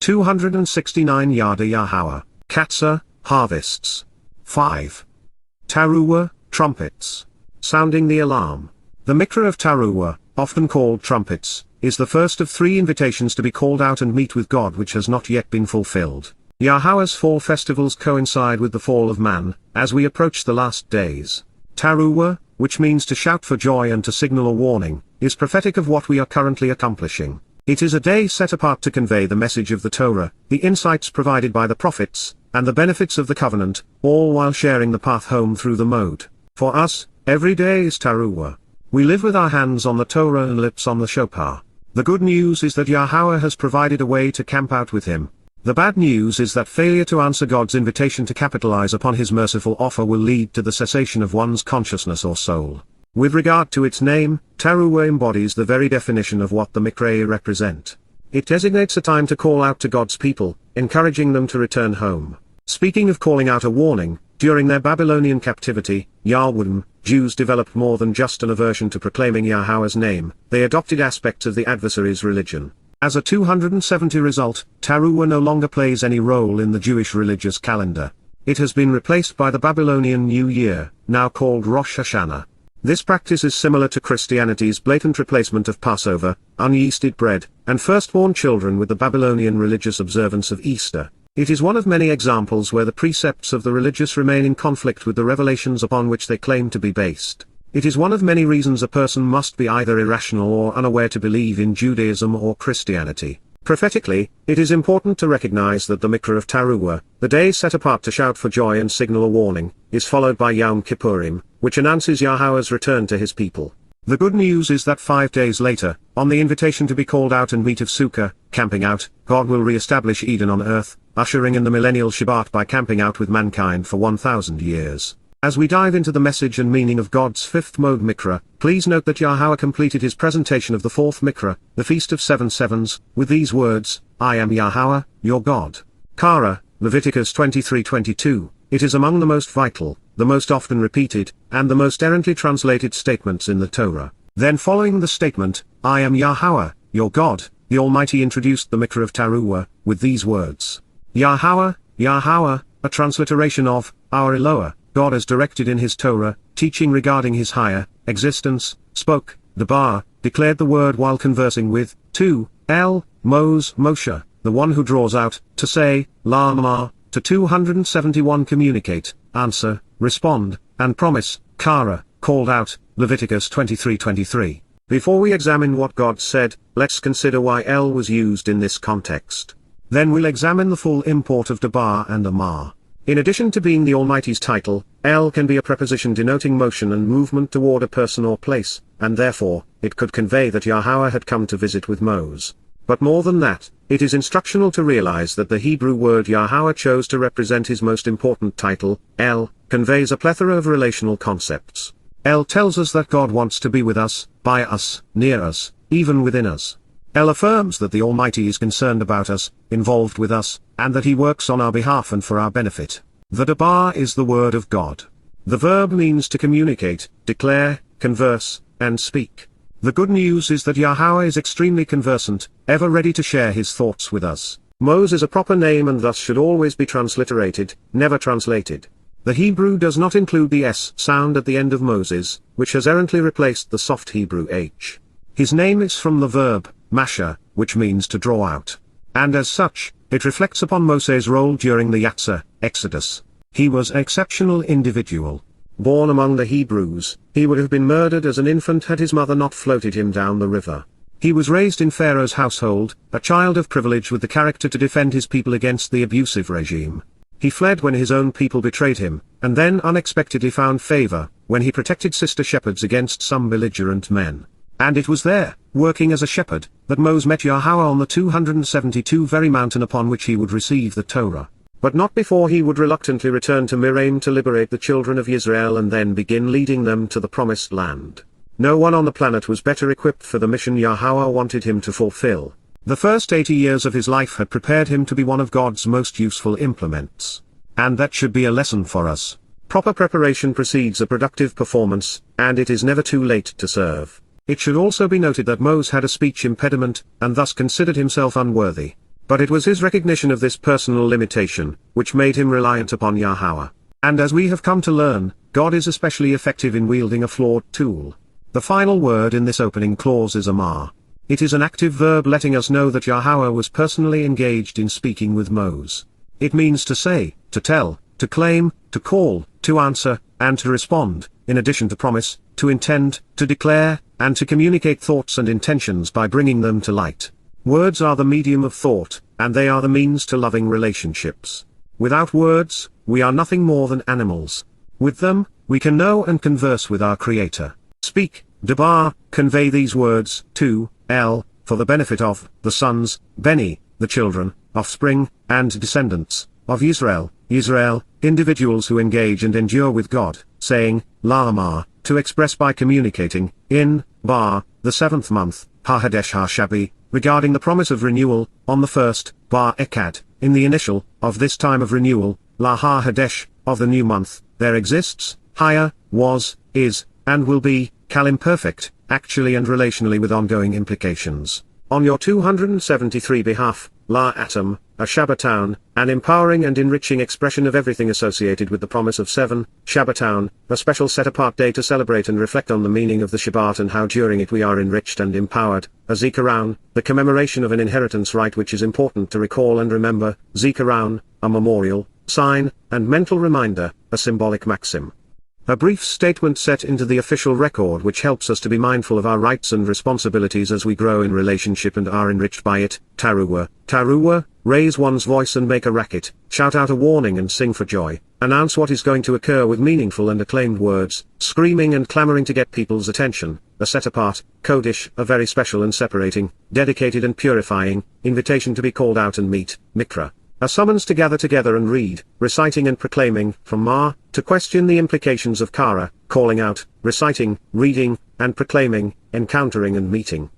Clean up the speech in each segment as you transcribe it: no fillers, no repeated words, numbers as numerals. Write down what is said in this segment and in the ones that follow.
269 Yada Yahowah, Qatsyr, harvests. 5. Taruw'ah, trumpets. Sounding the alarm. The Miqra'ey of Taruw'ah, often called trumpets, is the first of 3 invitations to be called out and meet with God which has not yet been fulfilled. Yahowah's fall festivals coincide with the fall of man, as we approach the last days. Taruw'ah, which means to shout for joy and to signal a warning, is prophetic of what we are currently accomplishing. It is a day set apart to convey the message of the Torah, the insights provided by the prophets, and the benefits of the covenant, all while sharing the path home through the mode. For us, every day is Taruw'ah. We live with our hands on the Torah and lips on the shofar. The good news is that Yahowah has provided a way to camp out with him. The bad news is that failure to answer God's invitation to capitalize upon his merciful offer will lead to the cessation of one's consciousness or soul. With regard to its name, Taruw'ah embodies the very definition of what the Miqra'ey represent. It designates a time to call out to God's people, encouraging them to return home. Speaking of calling out a warning, during their Babylonian captivity, YYV, Jews developed more than just an aversion to proclaiming Yahowah's name, they adopted aspects of the adversary's religion. As a 270 result, Taruw'ah no longer plays any role in the Jewish religious calendar. It has been replaced by the Babylonian New Year, now called Rosh Hashanah. This practice is similar to Christianity's blatant replacement of Passover, unyeasted bread, and firstborn children with the Babylonian religious observance of Easter. It is one of many examples where the precepts of the religious remain in conflict with the revelations upon which they claim to be based. It is one of many reasons a person must be either irrational or unaware to believe in Judaism or Christianity. Prophetically, it is important to recognize that the Miqra'ey of Taruw'ah, the day set apart to shout for joy and signal a warning, is followed by Yom Kippurim, which announces Yahowah's return to his people. The good news is that 5 days later, on the invitation to be called out and meet of Sukkah, camping out, God will re-establish Eden on earth, ushering in the millennial Shabat by camping out with mankind for 1,000 years. As we dive into the message and meaning of God's 5th mode Miqra'ey, please note that Yahowah completed his presentation of the 4th Miqra'ey, the Feast of 7 Sevens, with these words, I am Yahowah, your God. Kara, Leviticus 23:22, it is among the most vital, the most often repeated, and the most errantly translated statements in the Torah. Then following the statement, I am Yahowah, your God, the Almighty introduced the Miqra'ey of Taruw'ah, with these words. Yahowah, Yahowah, a transliteration of, our Eloah, God as directed in his Torah, teaching regarding his higher existence, spoke, Debar, declared the word while conversing with, 2, Moshe, the one who draws out, to say, Lama, to 271 communicate, answer, respond, and promise, Kara, called out, Leviticus 23:23. Before we examine what God said, let's consider why El was used in this context. Then we'll examine the full import of Debar and Amar. In addition to being the Almighty's title, El can be a preposition denoting motion and movement toward a person or place, and therefore, it could convey that Yahowah had come to visit with Moses. But more than that, it is instructional to realize that the Hebrew word Yahowah chose to represent his most important title, El, conveys a plethora of relational concepts. El tells us that God wants to be with us, by us, near us, even within us. El affirms that the Almighty is concerned about us, involved with us, and that he works on our behalf and for our benefit. The Debar is the word of God. The verb means to communicate, declare, converse, and speak. The good news is that Yahowah is extremely conversant, ever ready to share his thoughts with us. Moses is a proper name and thus should always be transliterated, never translated. The Hebrew does not include the S sound at the end of Moses, which has errantly replaced the soft Hebrew H. His name is from the verb, masha, which means to draw out. And as such, it reflects upon Moses' role during the Qatsyr, Exodus. He was an exceptional individual. Born among the Hebrews, he would have been murdered as an infant had his mother not floated him down the river. He was raised in Pharaoh's household, a child of privilege with the character to defend his people against the abusive regime. He fled when his own people betrayed him, and then unexpectedly found favor, when he protected sister shepherds against some belligerent men. And it was there, working as a shepherd, that Moses met Yahowah on the 272 very mountain upon which he would receive the Torah. But not before he would reluctantly return to Miqra'ey to liberate the children of Israel and then begin leading them to the promised land. No one on the planet was better equipped for the mission Yahowah wanted him to fulfill. The first 80 years of his life had prepared him to be one of God's most useful implements. And that should be a lesson for us. Proper preparation precedes a productive performance, and it is never too late to serve. It should also be noted that Moses had a speech impediment, and thus considered himself unworthy. But it was his recognition of this personal limitation, which made him reliant upon Yahowah. And as we have come to learn, God is especially effective in wielding a flawed tool. The final word in this opening clause is amar. It is an active verb letting us know that Yahowah was personally engaged in speaking with Moses. It means to say, to tell, to claim, to call, to answer, and to respond, in addition to promise, to intend, to declare, and to communicate thoughts and intentions by bringing them to light. Words are the medium of thought, and they are the means to loving relationships. Without words, we are nothing more than animals. With them, we can know and converse with our Creator. Speak, debar, convey these words, to, for the benefit of, the sons, beni, the children, offspring, and descendants, of Israel, individuals who engage and endure with God, saying, la'amar, to express by communicating, in, bar, the 7th month, ha-hadesh ha-shabi, regarding the promise of renewal, on the 1st, bar ekad, in the initial, of this time of renewal, la ha-hadesh, of the new month, there exists, higher, was, is, and will be, imperfect, actually and relationally with ongoing implications. On your 273 behalf, la atom, a Shabbatown, an empowering and enriching expression of everything associated with the promise of 7, Shabbatown, a special set-apart day to celebrate and reflect on the meaning of the Shabbat and how during it we are enriched and empowered, a Zikaron, the commemoration of an inheritance right which is important to recall and remember, Zikaron, a memorial, sign, and mental reminder, a symbolic maxim. A brief statement set into the official record which helps us to be mindful of our rights and responsibilities as we grow in relationship and are enriched by it, Taruw'ah. Taruw'ah, raise one's voice and make a racket, shout out a warning and sing for joy, announce what is going to occur with meaningful and acclaimed words, screaming and clamoring to get people's attention, a set-apart, Kodesh, a very special and separating, dedicated and purifying, invitation to be called out and meet, Miqra'ey. A summons to gather together and read, reciting and proclaiming, from Ma, to question the implications of Kara, calling out, reciting, reading, and proclaiming, encountering and meeting.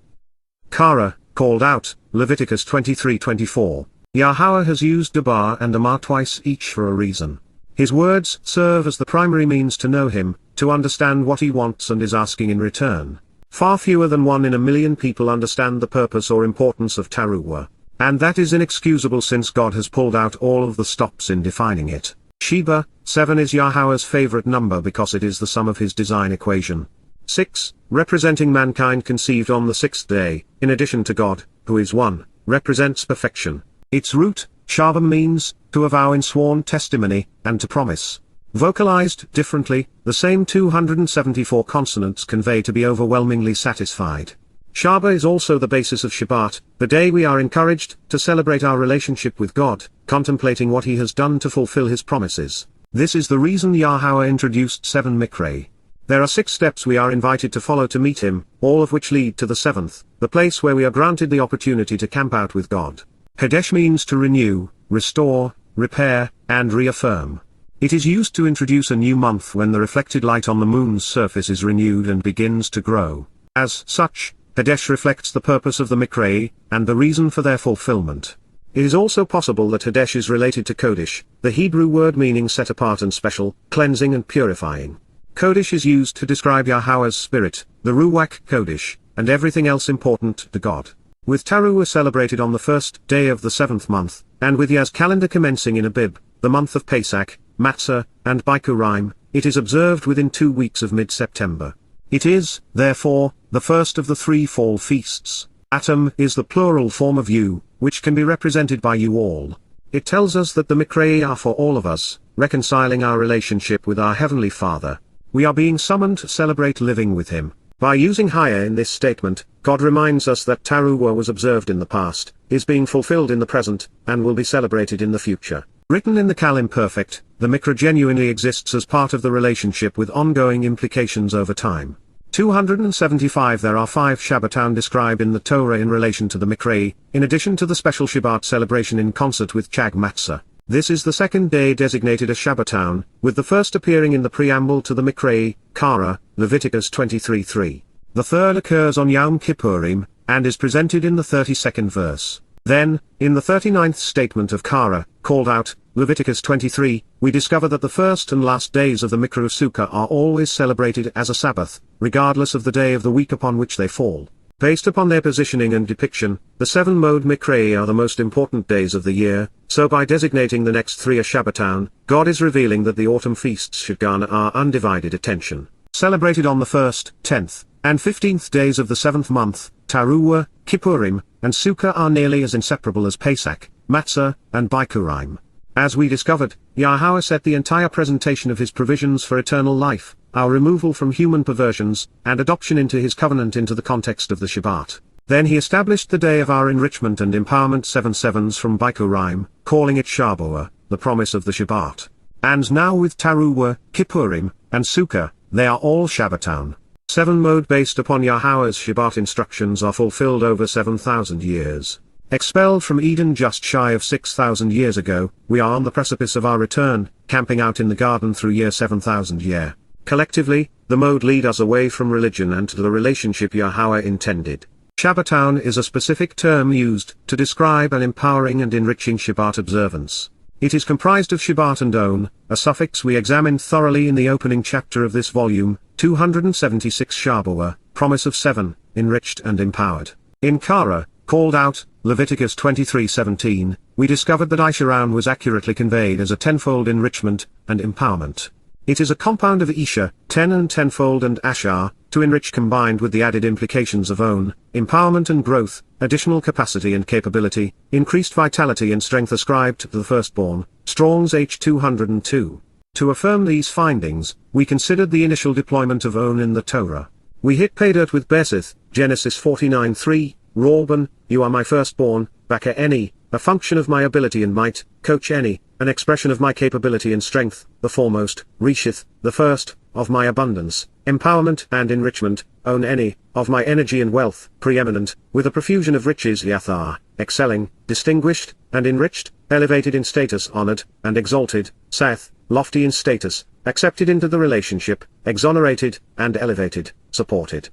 Kara, called out, Leviticus 23:24. Yahowah has used Debar and Amar twice each for a reason. His words serve as the primary means to know him, to understand what he wants and is asking in return. Far fewer than 1 in a million people understand the purpose or importance of Taruw'ah. And that is inexcusable since God has pulled out all of the stops in defining it. Sheba, 7 is Yahowah's favorite number because it is the sum of his design equation. 6, representing mankind conceived on the 6th day, in addition to God, who is 1, represents perfection. Its root, Shaba, means, to avow in sworn testimony, and to promise. Vocalized differently, the same 274 consonants convey to be overwhelmingly satisfied. Shaba is also the basis of Shabat, the day we are encouraged to celebrate our relationship with God, contemplating what he has done to fulfill his promises. This is the reason Yahowah introduced 7 Miqra'ey. There are 6 steps we are invited to follow to meet him, all of which lead to the 7th, the place where we are granted the opportunity to camp out with God. Hadesh means to renew, restore, repair, and reaffirm. It is used to introduce a new month when the reflected light on the moon's surface is renewed and begins to grow. As such, Hadesh reflects the purpose of the Miqra'ey, and the reason for their fulfillment. It is also possible that Hadesh is related to Kodesh, the Hebrew word meaning set apart and special, cleansing and purifying. Kodesh is used to describe Yahowah's spirit, the Ruach Kodesh, and everything else important to God. With Taruw'ah celebrated on the 1st day of the 7th month, and with Yah's calendar commencing in Abib, the month of Pesach, Matzah, and Bikurim, it is observed within 2 weeks of mid-September. It is, therefore, the first of the 3 fall feasts. Atom is the plural form of you, which can be represented by you all. It tells us that the Miqra'ey are for all of us, reconciling our relationship with our Heavenly Father. We are being summoned to celebrate living with Him. By using higher in this statement, God reminds us that Taruw'ah was observed in the past, is being fulfilled in the present, and will be celebrated in the future. Written in the Kal Imperfect, the Miqra'ey genuinely exists as part of the relationship with ongoing implications over time. 275 There are 5 Shabbatown described in the Torah in relation to the Miqra'ey, in addition to the special Shabbat celebration in concert with Chag Matzah. This is the second day designated a Shabbatown, with the first appearing in the preamble to the Miqra'ey, Kara, Leviticus 23:3. The third occurs on Yom Kippurim, and is presented in the 32nd verse. Then, in the 39th statement of Kara, called out, Leviticus 23, we discover that the first and last days of the Miqra'ey Sukkah are always celebrated as a Sabbath, regardless of the day of the week upon which they fall. Based upon their positioning and depiction, the 7-mode Miqra'ey are the most important days of the year, so by designating the next 3 as Shabbat, God is revealing that the autumn feasts should garner our undivided attention. Celebrated on the 1st, 10th, and 15th days of the 7th month, Taruw'ah, Kippurim, and Sukkah are nearly as inseparable as Pesach, Matzah, and Bikurim. As we discovered, Yahowah set the entire presentation of his provisions for eternal life, our removal from human perversions, and adoption into his covenant into the context of the Shabat. Then he established the day of our enrichment and empowerment 7 sevens from Bikurim, calling it Shabat, the promise of the Shabat. And now with Taruw'ah, Kippurim, and Sukkah, they are all Shabbat. 7-mode based upon Yahowah's Shabat instructions are fulfilled over 7,000 years. Expelled from Eden just shy of 6,000 years ago, we are on the precipice of our return, camping out in the garden through year 7,000 year. Collectively, the mode lead us away from religion and to the relationship Yahowah intended. Shabbat is a specific term used to describe an empowering and enriching Shabbat observance. It is comprised of Shabat and on, a suffix we examined thoroughly in the opening chapter of this volume, 276 Shabat, promise of 7, enriched and empowered. In Kara, called out, Leviticus 23:17, we discovered that Isharan was accurately conveyed as a tenfold enrichment and empowerment. It is a compound of Isha, 10 and tenfold, and Ashar, to enrich, combined with the added implications of on, empowerment and growth, additional capacity and capability, increased vitality and strength ascribed to the firstborn, Strong's H 202. To affirm these findings, we considered the initial deployment of on in the Torah. We hit pay dirt with Besith, Genesis 49:3, Reuben, you are my firstborn, Baka Eni, a function of my ability and might, Coach Eni, an expression of my capability and strength, the foremost, Reshith, the first, of my abundance, empowerment and enrichment, On Eni, of my energy and wealth, preeminent, with a profusion of riches, Yathar, excelling, distinguished, and enriched, elevated in status, honored, and exalted, Sath, lofty in status, accepted into the relationship, exonerated, and elevated, supported,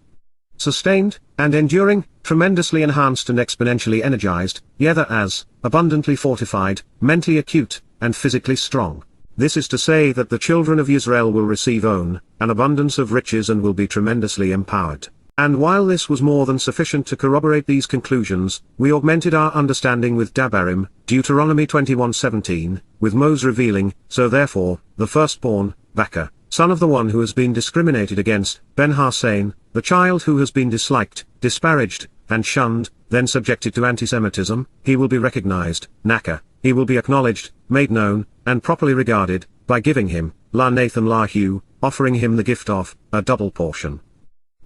sustained, and enduring, tremendously enhanced and exponentially energized, Yada as, abundantly fortified, mentally acute, and physically strong. This is to say that the children of Israel will receive on, an abundance of riches, and will be tremendously empowered. And while this was more than sufficient to corroborate these conclusions, we augmented our understanding with Dabarim, Deuteronomy 21:17, with Moses revealing, so therefore, the firstborn, Baka, son of the one who has been discriminated against, Ben Hassan, the child who has been disliked, disparaged, and shunned, then subjected to anti-Semitism, he will be recognized, Naka, he will be acknowledged, made known, and properly regarded, by giving him, La Nathan Lahu, offering him the gift of, a double portion.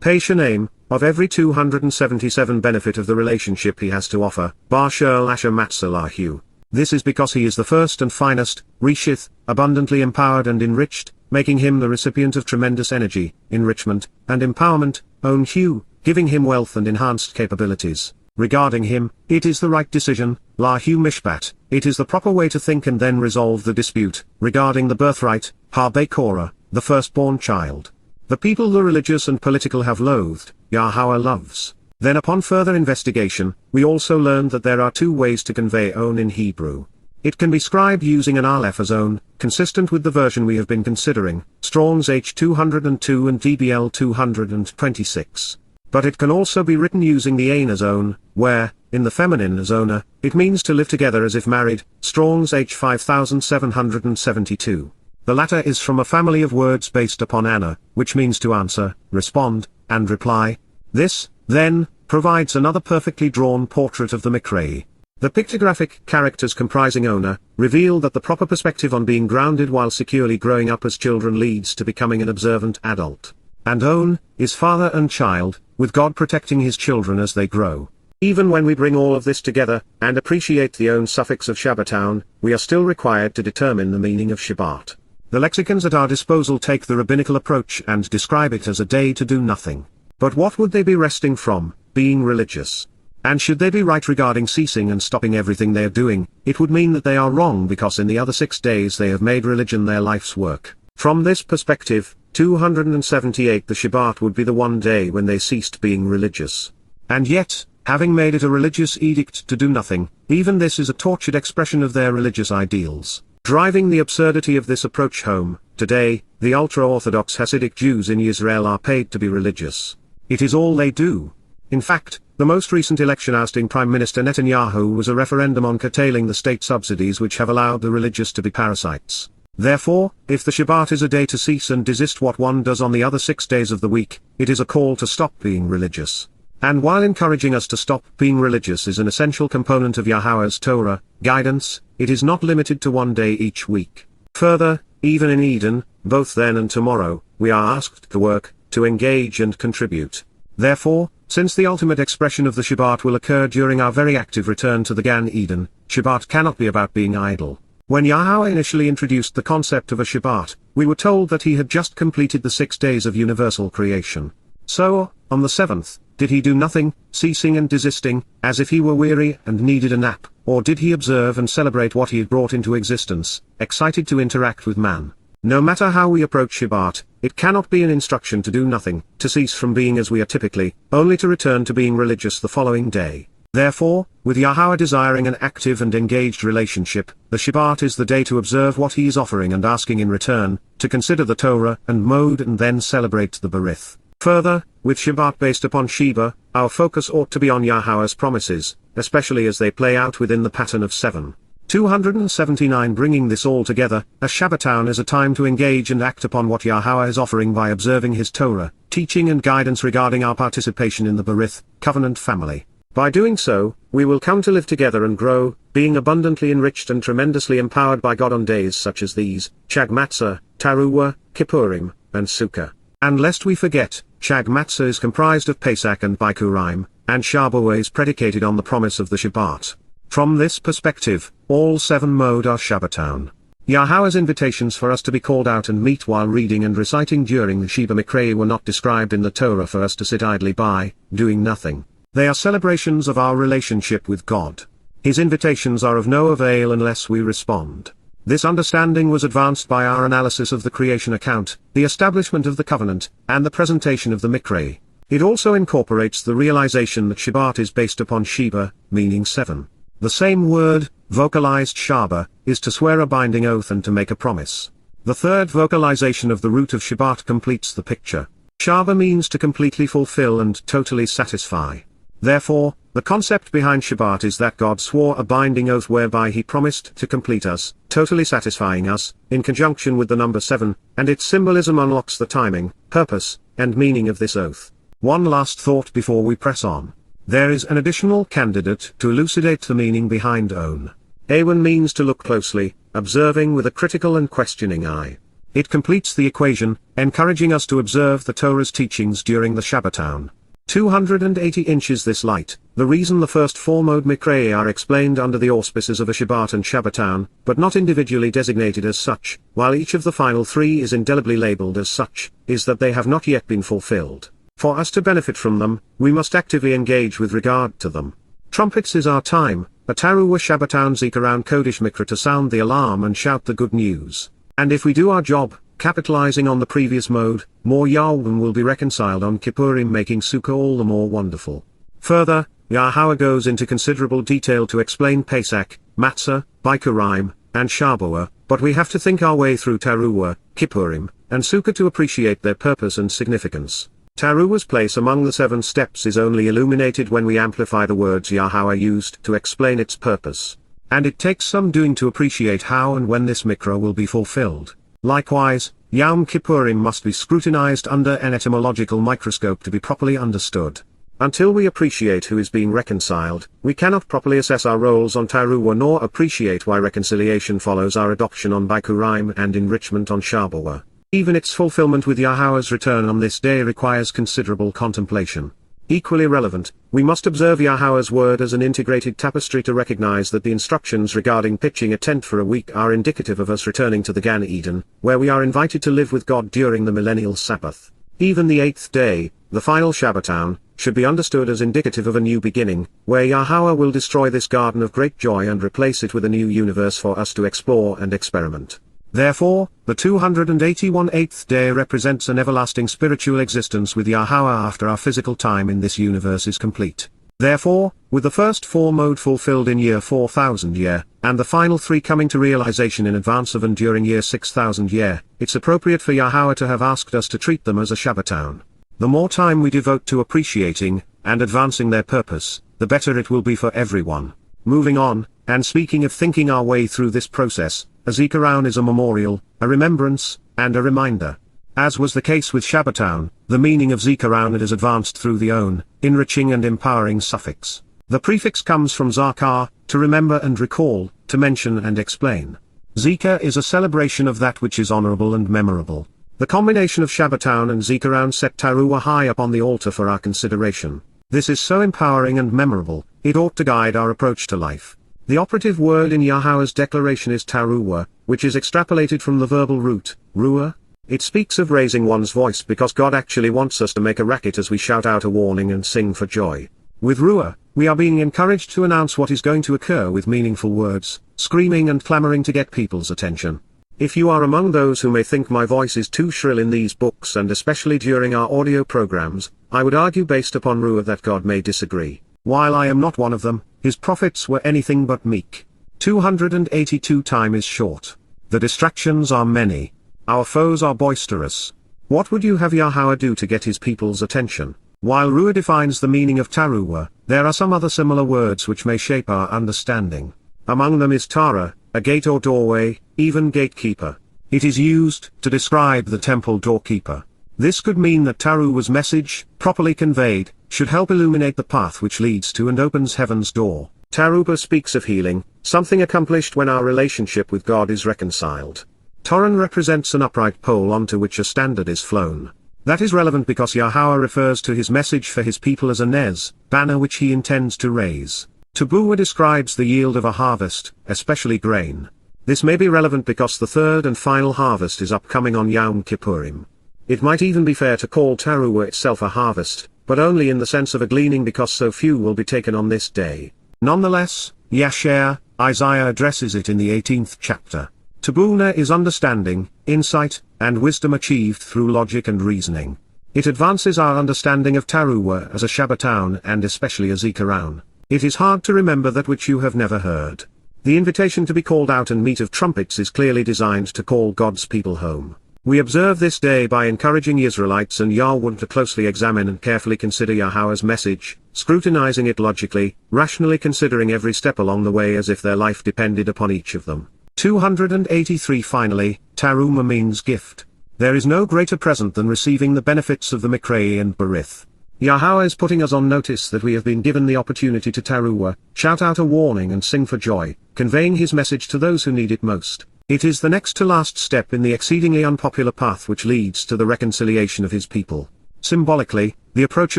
Peshanim, of every 277 benefit of the relationship he has to offer, Bar Shel Asher Matzah Lahu. This is because he is the first and finest, Reshith, abundantly empowered and enriched, making him the recipient of tremendous energy, enrichment, and empowerment, On Hu, giving him wealth and enhanced capabilities. Regarding him, it is the right decision, Lahu Mishpat, it is the proper way to think and then resolve the dispute, regarding the birthright, Ha Korah, the firstborn child. The people the religious and political have loathed, Yahowah loves. Then upon further investigation, we also learned that there are 2 ways to convey on in Hebrew. It can be scribed using an aleph as on, consistent with the version we have been considering, Strong's H 202 and DBL 226. But it can also be written using the ain as on, where, in the feminine as ona, it means to live together as if married, Strong's H 5772. The latter is from a family of words based upon Anna, which means to answer, respond, and reply. This, then, provides another perfectly drawn portrait of the Miqra'ey. The pictographic characters comprising Ona, reveal that the proper perspective on being grounded while securely growing up as children leads to becoming an observant adult. And On, is father and child, with God protecting his children as they grow. Even when we bring all of this together, and appreciate the On suffix of Shabbat, we are still required to determine the meaning of Shabbat. The lexicons at our disposal take the rabbinical approach and describe it as a day to do nothing. But what would they be resting from, being religious? And should they be right regarding ceasing and stopping everything they are doing, it would mean that they are wrong because in the other 6 days they have made religion their life's work. From this perspective, 278 the Shabat would be the one day when they ceased being religious. And yet, having made it a religious edict to do nothing, even this is a tortured expression of their religious ideals. Driving the absurdity of this approach home, today, the ultra-Orthodox Hasidic Jews in Israel are paid to be religious. It is all they do. In fact, the most recent election ousting Prime Minister Netanyahu was a referendum on curtailing the state subsidies which have allowed the religious to be parasites. Therefore, if the Shabbat is a day to cease and desist what one does on the other 6 days of the week, it is a call to stop being religious. And while encouraging us to stop being religious is an essential component of Yahowah's Torah guidance, it is not limited to one day each week. Further, even in Eden, both then and tomorrow, we are asked to work, to engage and contribute. Therefore, since the ultimate expression of the Shabbat will occur during our very active return to the Gan Eden, Shabbat cannot be about being idle. When Yahowah initially introduced the concept of a Shabbat, we were told that he had just completed the 6 days of universal creation. So, on the 7th, did he do nothing, ceasing and desisting, as if he were weary and needed a nap, or did he observe and celebrate what he had brought into existence, excited to interact with man? No matter how we approach Shabbat, it cannot be an instruction to do nothing, to cease from being as we are typically, only to return to being religious the following day. Therefore, with Yahowah desiring an active and engaged relationship, the Shabbat is the day to observe what he is offering and asking in return, to consider the Torah and mode and then celebrate the Berith. Further, with Shabbat based upon Sheba, our focus ought to be on Yahowah's promises, especially as they play out within the pattern of 7:279. Bringing this all together, a Shabbatown is a time to engage and act upon what Yahowah is offering by observing his Torah, teaching and guidance regarding our participation in the Berith, covenant family. By doing so, we will come to live together and grow, being abundantly enriched and tremendously empowered by God on days such as these, Chag Matzah, Taruw'ah, Kippurim, and Sukkah. And lest we forget, Chag Matzah is comprised of Pesach and Bikurim, and Shabat is predicated on the promise of the Shabbat. From this perspective, all 7 mode are Shabbatown. Yahowah's invitations for us to be called out and meet while reading and reciting during the Sheba Miqra'ey were not described in the Torah for us to sit idly by, doing nothing. They are celebrations of our relationship with God. His invitations are of no avail unless we respond. This understanding was advanced by our analysis of the creation account, the establishment of the covenant, and the presentation of the Miqra'ey. It also incorporates the realization that Shabbat is based upon Sheba, meaning 7. The same word, vocalized Shaba, is to swear a binding oath and to make a promise. The third vocalization of the root of Shabbat completes the picture. Shaba means to completely fulfill and totally satisfy. Therefore, the concept behind Shabbat is that God swore a binding oath whereby he promised to complete us, totally satisfying us, in conjunction with the number 7, and its symbolism unlocks the timing, purpose, and meaning of this oath. One last thought before we press on. There is an additional candidate to elucidate the meaning behind own. Awen means to look closely, observing with a critical and questioning eye. It completes the equation, encouraging us to observe the Torah's teachings during the Shabbatown. 280 inches this light, the reason the first 4 mode Miqra'ey are explained under the auspices of a Shabbat and Shabbatown, but not individually designated as such, while each of the final 3 is indelibly labeled as such, is that they have not yet been fulfilled. For us to benefit from them, we must actively engage with regard to them. Trumpets is our time, a Taruw'ah Shabbatown Zeke around Kodesh Mikra to sound the alarm and shout the good news. And if we do our job, capitalizing on the previous mode, more Yahweh will be reconciled on Kippurim, making Sukkah all the more wonderful. Further, Yahowah goes into considerable detail to explain Pesach, Matzah, Bikurim, and Shabat, but we have to think our way through Taruw'ah, Kippurim, and Sukkah to appreciate their purpose and significance. Taruw'ah's place among the 7 steps is only illuminated when we amplify the words Yahowah used to explain its purpose. And it takes some doing to appreciate how and when this Miqra'ey will be fulfilled. Likewise, Yom Kippurim must be scrutinized under an etymological microscope to be properly understood. Until we appreciate who is being reconciled, we cannot properly assess our roles on Taruw'ah nor appreciate why reconciliation follows our adoption on Bikurim and enrichment on Shabat. Even its fulfillment with Yahowah's return on this day requires considerable contemplation. Equally relevant, we must observe Yahowah's word as an integrated tapestry to recognize that the instructions regarding pitching a tent for a week are indicative of us returning to the Gan Eden, where we are invited to live with God during the millennial Sabbath. Even the 8th day, the final Shabbatown, should be understood as indicative of a new beginning, where Yahowah will destroy this garden of great joy and replace it with a new universe for us to explore and experiment. Therefore, the 281 8th day represents an everlasting spiritual existence with Yahowah after our physical time in this universe is complete. Therefore, with the first 4 mode fulfilled in year 4000 year, and the final 3 coming to realization in advance of and during year 6000 year, it's appropriate for Yahowah to have asked us to treat them as a Shabbatown. The more time we devote to appreciating, and advancing their purpose, the better it will be for everyone. Moving on, and speaking of thinking our way through this process, a Zikaron is a memorial, a remembrance, and a reminder. As was the case with Shabbaton, the meaning of Zikaron is advanced through the own, enriching and empowering suffix. The prefix comes from zakar, to remember and recall, to mention and explain. Zika is a celebration of that which is honorable and memorable. The combination of Shabbaton and Zikaron set Taruw'ah high up on the altar for our consideration. This is so empowering and memorable, it ought to guide our approach to life. The operative word in Yahowah's declaration is Taruw'ah, which is extrapolated from the verbal root, ruah. It speaks of raising one's voice because God actually wants us to make a racket as we shout out a warning and sing for joy. With ruah, we are being encouraged to announce what is going to occur with meaningful words, screaming and clamoring to get people's attention. If you are among those who may think my voice is too shrill in these books and especially during our audio programs, I would argue based upon ruah that God may disagree. While I am not one of them, his prophets were anything but meek. 282 time is short. The distractions are many. Our foes are boisterous. What would you have Yahowah do to get his people's attention? While ruah defines the meaning of Taruw'ah, there are some other similar words which may shape our understanding. Among them is Tara, a gate or doorway, even gatekeeper. It is used to describe the temple doorkeeper. This could mean that Taruw'ah's message, properly conveyed, should help illuminate the path which leads to and opens heaven's door. Taruw'ah speaks of healing, something accomplished when our relationship with God is reconciled. Torah represents an upright pole onto which a standard is flown. That is relevant because Yahowah refers to his message for his people as a nez, banner which he intends to raise. Taruw'ah describes the yield of a harvest, especially grain. This may be relevant because the third and final harvest is upcoming on Yom Kippurim. It might even be fair to call Taruw'ah itself a harvest, but only in the sense of a gleaning because so few will be taken on this day. Nonetheless, Isaiah addresses it in the 18th chapter. Taruw'ah is understanding, insight, and wisdom achieved through logic and reasoning. It advances our understanding of Taruw'ah as a Shabbaton and especially a Zikaron. It is hard to remember that which you have never heard. The invitation to be called out and meet of trumpets is clearly designed to call God's people home. We observe this day by encouraging Israelites and Yahweh to closely examine and carefully consider Yahowah's message, scrutinizing it logically, rationally considering every step along the way as if their life depended upon each of them. 283 Finally, Taruw'ah means gift. There is no greater present than receiving the benefits of the Miqra'ey and Berith. Yahowah is putting us on notice that we have been given the opportunity to Taruw'ah, shout out a warning and sing for joy, conveying his message to those who need it most. It is the next to last step in the exceedingly unpopular path which leads to the reconciliation of his people. Symbolically, the approach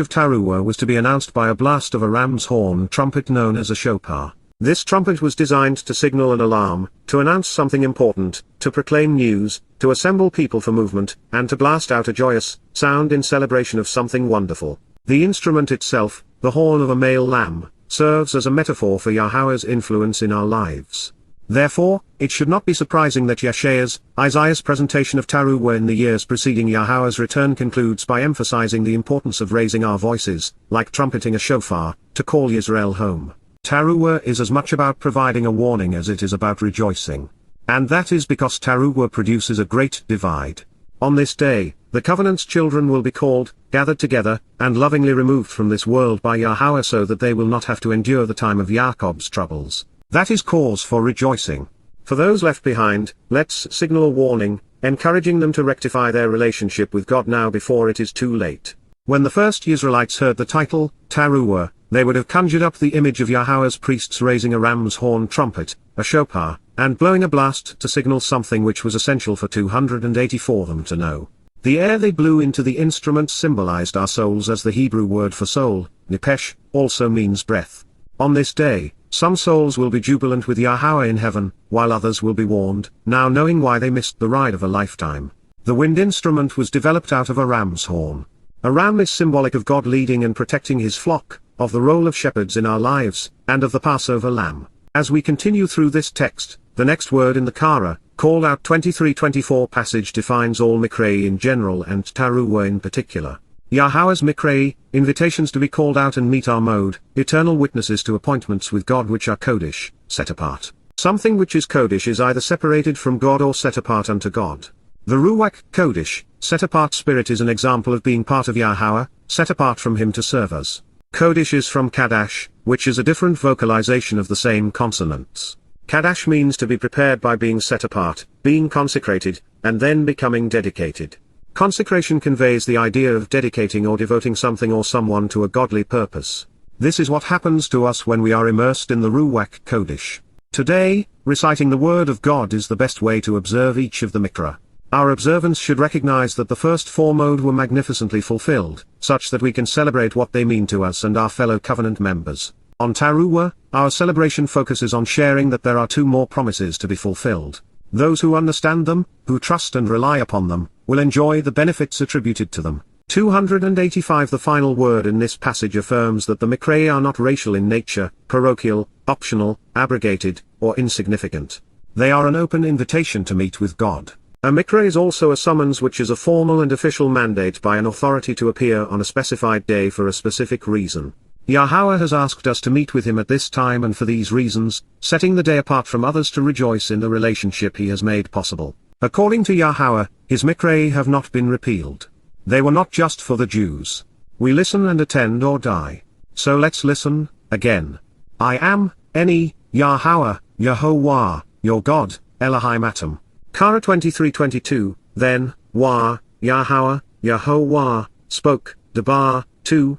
of Taruw'ah was to be announced by a blast of a ram's horn trumpet known as a shofar. This trumpet was designed to signal an alarm, to announce something important, to proclaim news, to assemble people for movement, and to blast out a joyous sound in celebration of something wonderful. The instrument itself, the horn of a male lamb, serves as a metaphor for Yahowah's influence in our lives. Therefore, it should not be surprising that Isaiah's presentation of Taruw'ah in the years preceding Yahowah's return concludes by emphasizing the importance of raising our voices, like trumpeting a shofar, to call Yisrael home. Taruw'ah is as much about providing a warning as it is about rejoicing. And that is because Taruw'ah produces a great divide. On this day, the covenant's children will be called, gathered together, and lovingly removed from this world by Yahowah so that they will not have to endure the time of Jacob's troubles. That is cause for rejoicing. For those left behind, let's signal a warning, encouraging them to rectify their relationship with God now before it is too late. When the first Israelites heard the title, Taruw'ah, they would have conjured up the image of Yahowah's priests raising a ram's horn trumpet, a shofar, and blowing a blast to signal something which was essential for 284 them to know. The air they blew into the instrument symbolized our souls, as the Hebrew word for soul, nipesh, also means breath. On this day, some souls will be jubilant with Yahowah in heaven, while others will be warned, now knowing why they missed the ride of a lifetime. The wind instrument was developed out of a ram's horn. A ram is symbolic of God leading and protecting his flock, of the role of shepherds in our lives, and of the Passover lamb. As we continue through this text, the next word in the Kara, called out 23-24 passage defines all Miqra'ey in general and Taruw'ah in particular. Yahowah's Miqra'ey, invitations to be called out and meet our mode, eternal witnesses to appointments with God which are Kodesh, set apart. Something which is Kodesh is either separated from God or set apart unto God. The Ruach Kodesh, set apart spirit is an example of being part of Yahowah, set apart from him to serve us. Kodesh is from Kadash, which is a different vocalization of the same consonants. Kadash means to be prepared by being set apart, being consecrated, and then becoming dedicated. Consecration conveys the idea of dedicating or devoting something or someone to a godly purpose. This is what happens to us when we are immersed in the Ruach Kodesh. Today, reciting the Word of God is the best way to observe each of the Miqra'ey. Our observance should recognize that the first four mode were magnificently fulfilled, such that we can celebrate what they mean to us and our fellow covenant members. On Taruw'ah, our celebration focuses on sharing that there are two more promises to be fulfilled. Those who understand them, who trust and rely upon them, will enjoy the benefits attributed to them. 285 The final word in this passage affirms that the Miqra'ey are not racial in nature, parochial, optional, abrogated, or insignificant. They are an open invitation to meet with God. A Miqra'ey is also a summons, which is a formal and official mandate by an authority to appear on a specified day for a specific reason. Yahowah has asked us to meet with him at this time and for these reasons, setting the day apart from others to rejoice in the relationship he has made possible. According to Yahowah, his Miqra'ey have not been repealed. They were not just for the Jews. We listen and attend or die. So let's listen, again. I am, Eni, Yahowah, Yahowah, your God, Elohim Atom. Qatsyr 23:22, then, Yahowah, Yahowah, spoke, Debar, to,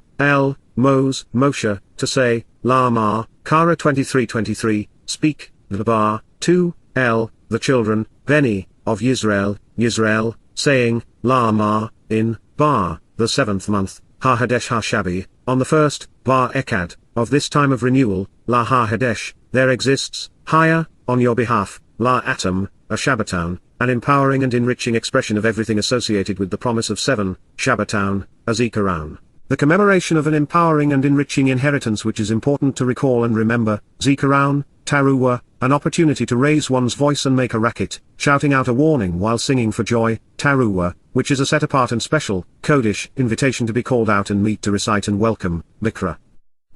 Moshe, to say, Lama, Qatsyr 23:23, speak, Debar, to, the children, Beni, of Yisrael, saying, Lama, in, Bar, the 7th month, Ha-Hadesh Ha-Shabi, on the 1st, Bar Ekad, of this time of renewal, La Ha-Hadesh, there exists, Haya, on your behalf, La Atom, a Shabbatown, an empowering and enriching expression of everything associated with the promise of 7, Shabbatown, a Zikaron. The commemoration of an empowering and enriching inheritance which is important to recall and remember, Zikaron, Taruw'ah, an opportunity to raise one's voice and make a racket, shouting out a warning while singing for joy, Taruw'ah, which is a set apart and special, Kodesh, invitation to be called out and meet to recite and welcome, Miqra'ey.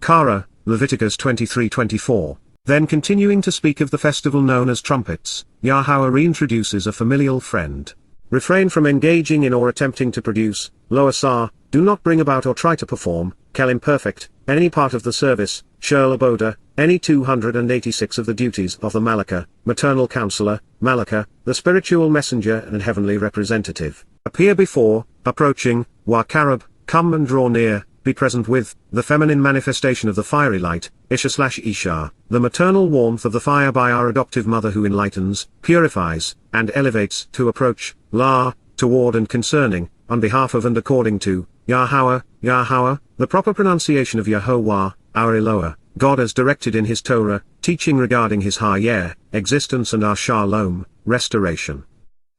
Kara, Leviticus 23:24. Then continuing to speak of the festival known as Trumpets, Yahowah reintroduces a familial friend. Refrain from engaging in or attempting to produce, lo asar, do not bring about or try to perform, kel imperfect, any part of the service, shel aboda, any 286 of the duties of the Malakah, maternal counselor, Malakah, the spiritual messenger and heavenly representative, appear before, approaching, karab, come and draw near, be present with, the feminine manifestation of the fiery light, Isha/Isha, the maternal warmth of the fire by our adoptive mother who enlightens, purifies, and elevates, to approach, La, toward and concerning, on behalf of and according to, Yahowah, the proper pronunciation of Yahowah, our Eloah, God as directed in his Torah, teaching regarding his Hayeh, existence and our Shalom, restoration.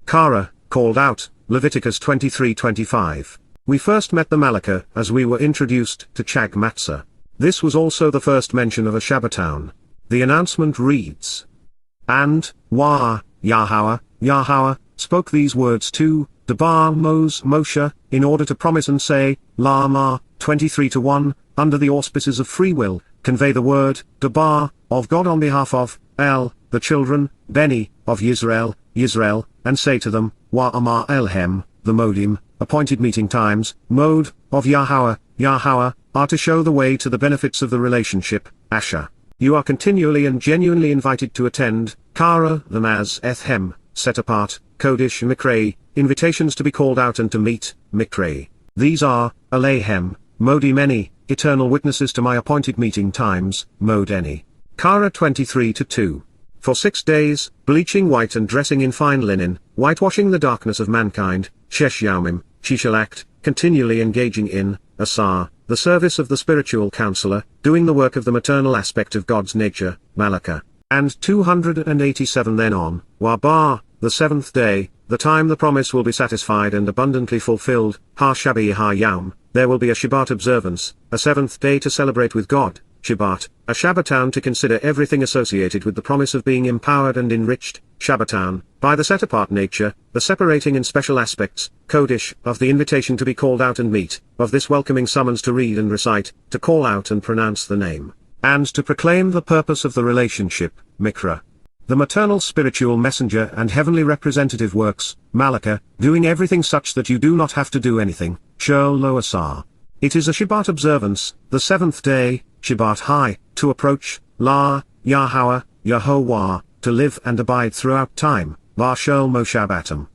Kara, called out, Leviticus 23:25. We first met the Malakah as we were introduced to Chag Matzah. This was also the first mention of a Shabbatown. The announcement reads, and, Yahowah, spoke these words to, Debar Moshe, in order to promise and say, Lama, 23:1, under the auspices of free will, convey the word, Debar, of God on behalf of, the children, Beni, of Yisrael, and say to them, Amar Elhem, the Modim, appointed meeting times, mode, of Yahowah, are to show the way to the benefits of the relationship, Asher. You are continually and genuinely invited to attend, Kara, the Maz Ethem, set apart, Kodesh Miqra'ey, invitations to be called out and to meet, Miqra'ey. These are, Alehem, Modim Eni, eternal witnesses to my appointed meeting times, Mod Eni. Kara 23:2. For 6 days, bleaching white and dressing in fine linen, whitewashing the darkness of mankind, Shesh Yaumim, she shall act, continually engaging in, Asar, the service of the spiritual counselor, doing the work of the maternal aspect of God's nature, Malakah. And 287 then on, Bar, the 7th day, the time the promise will be satisfied and abundantly fulfilled, Ha-Shabi Ha-Yaum, there will be a Shabat observance, a 7th day to celebrate with God, Shabat, a Shabbatown to consider everything associated with the promise of being empowered and enriched, Shabbatown, by the set-apart nature, the separating and special aspects, Kodesh, of the invitation to be called out and meet, of this welcoming summons to read and recite, to call out and pronounce the name, and to proclaim the purpose of the relationship, Miqra'ey. The maternal spiritual messenger and heavenly representative works, Malakah, doing everything such that you do not have to do anything, Shel Lo Asar. It is a Shabat observance, the seventh day, Shabat high, to approach, La, Yahowah, Yahowah, to live and abide throughout time, Bar Shol Mo Shabbatim.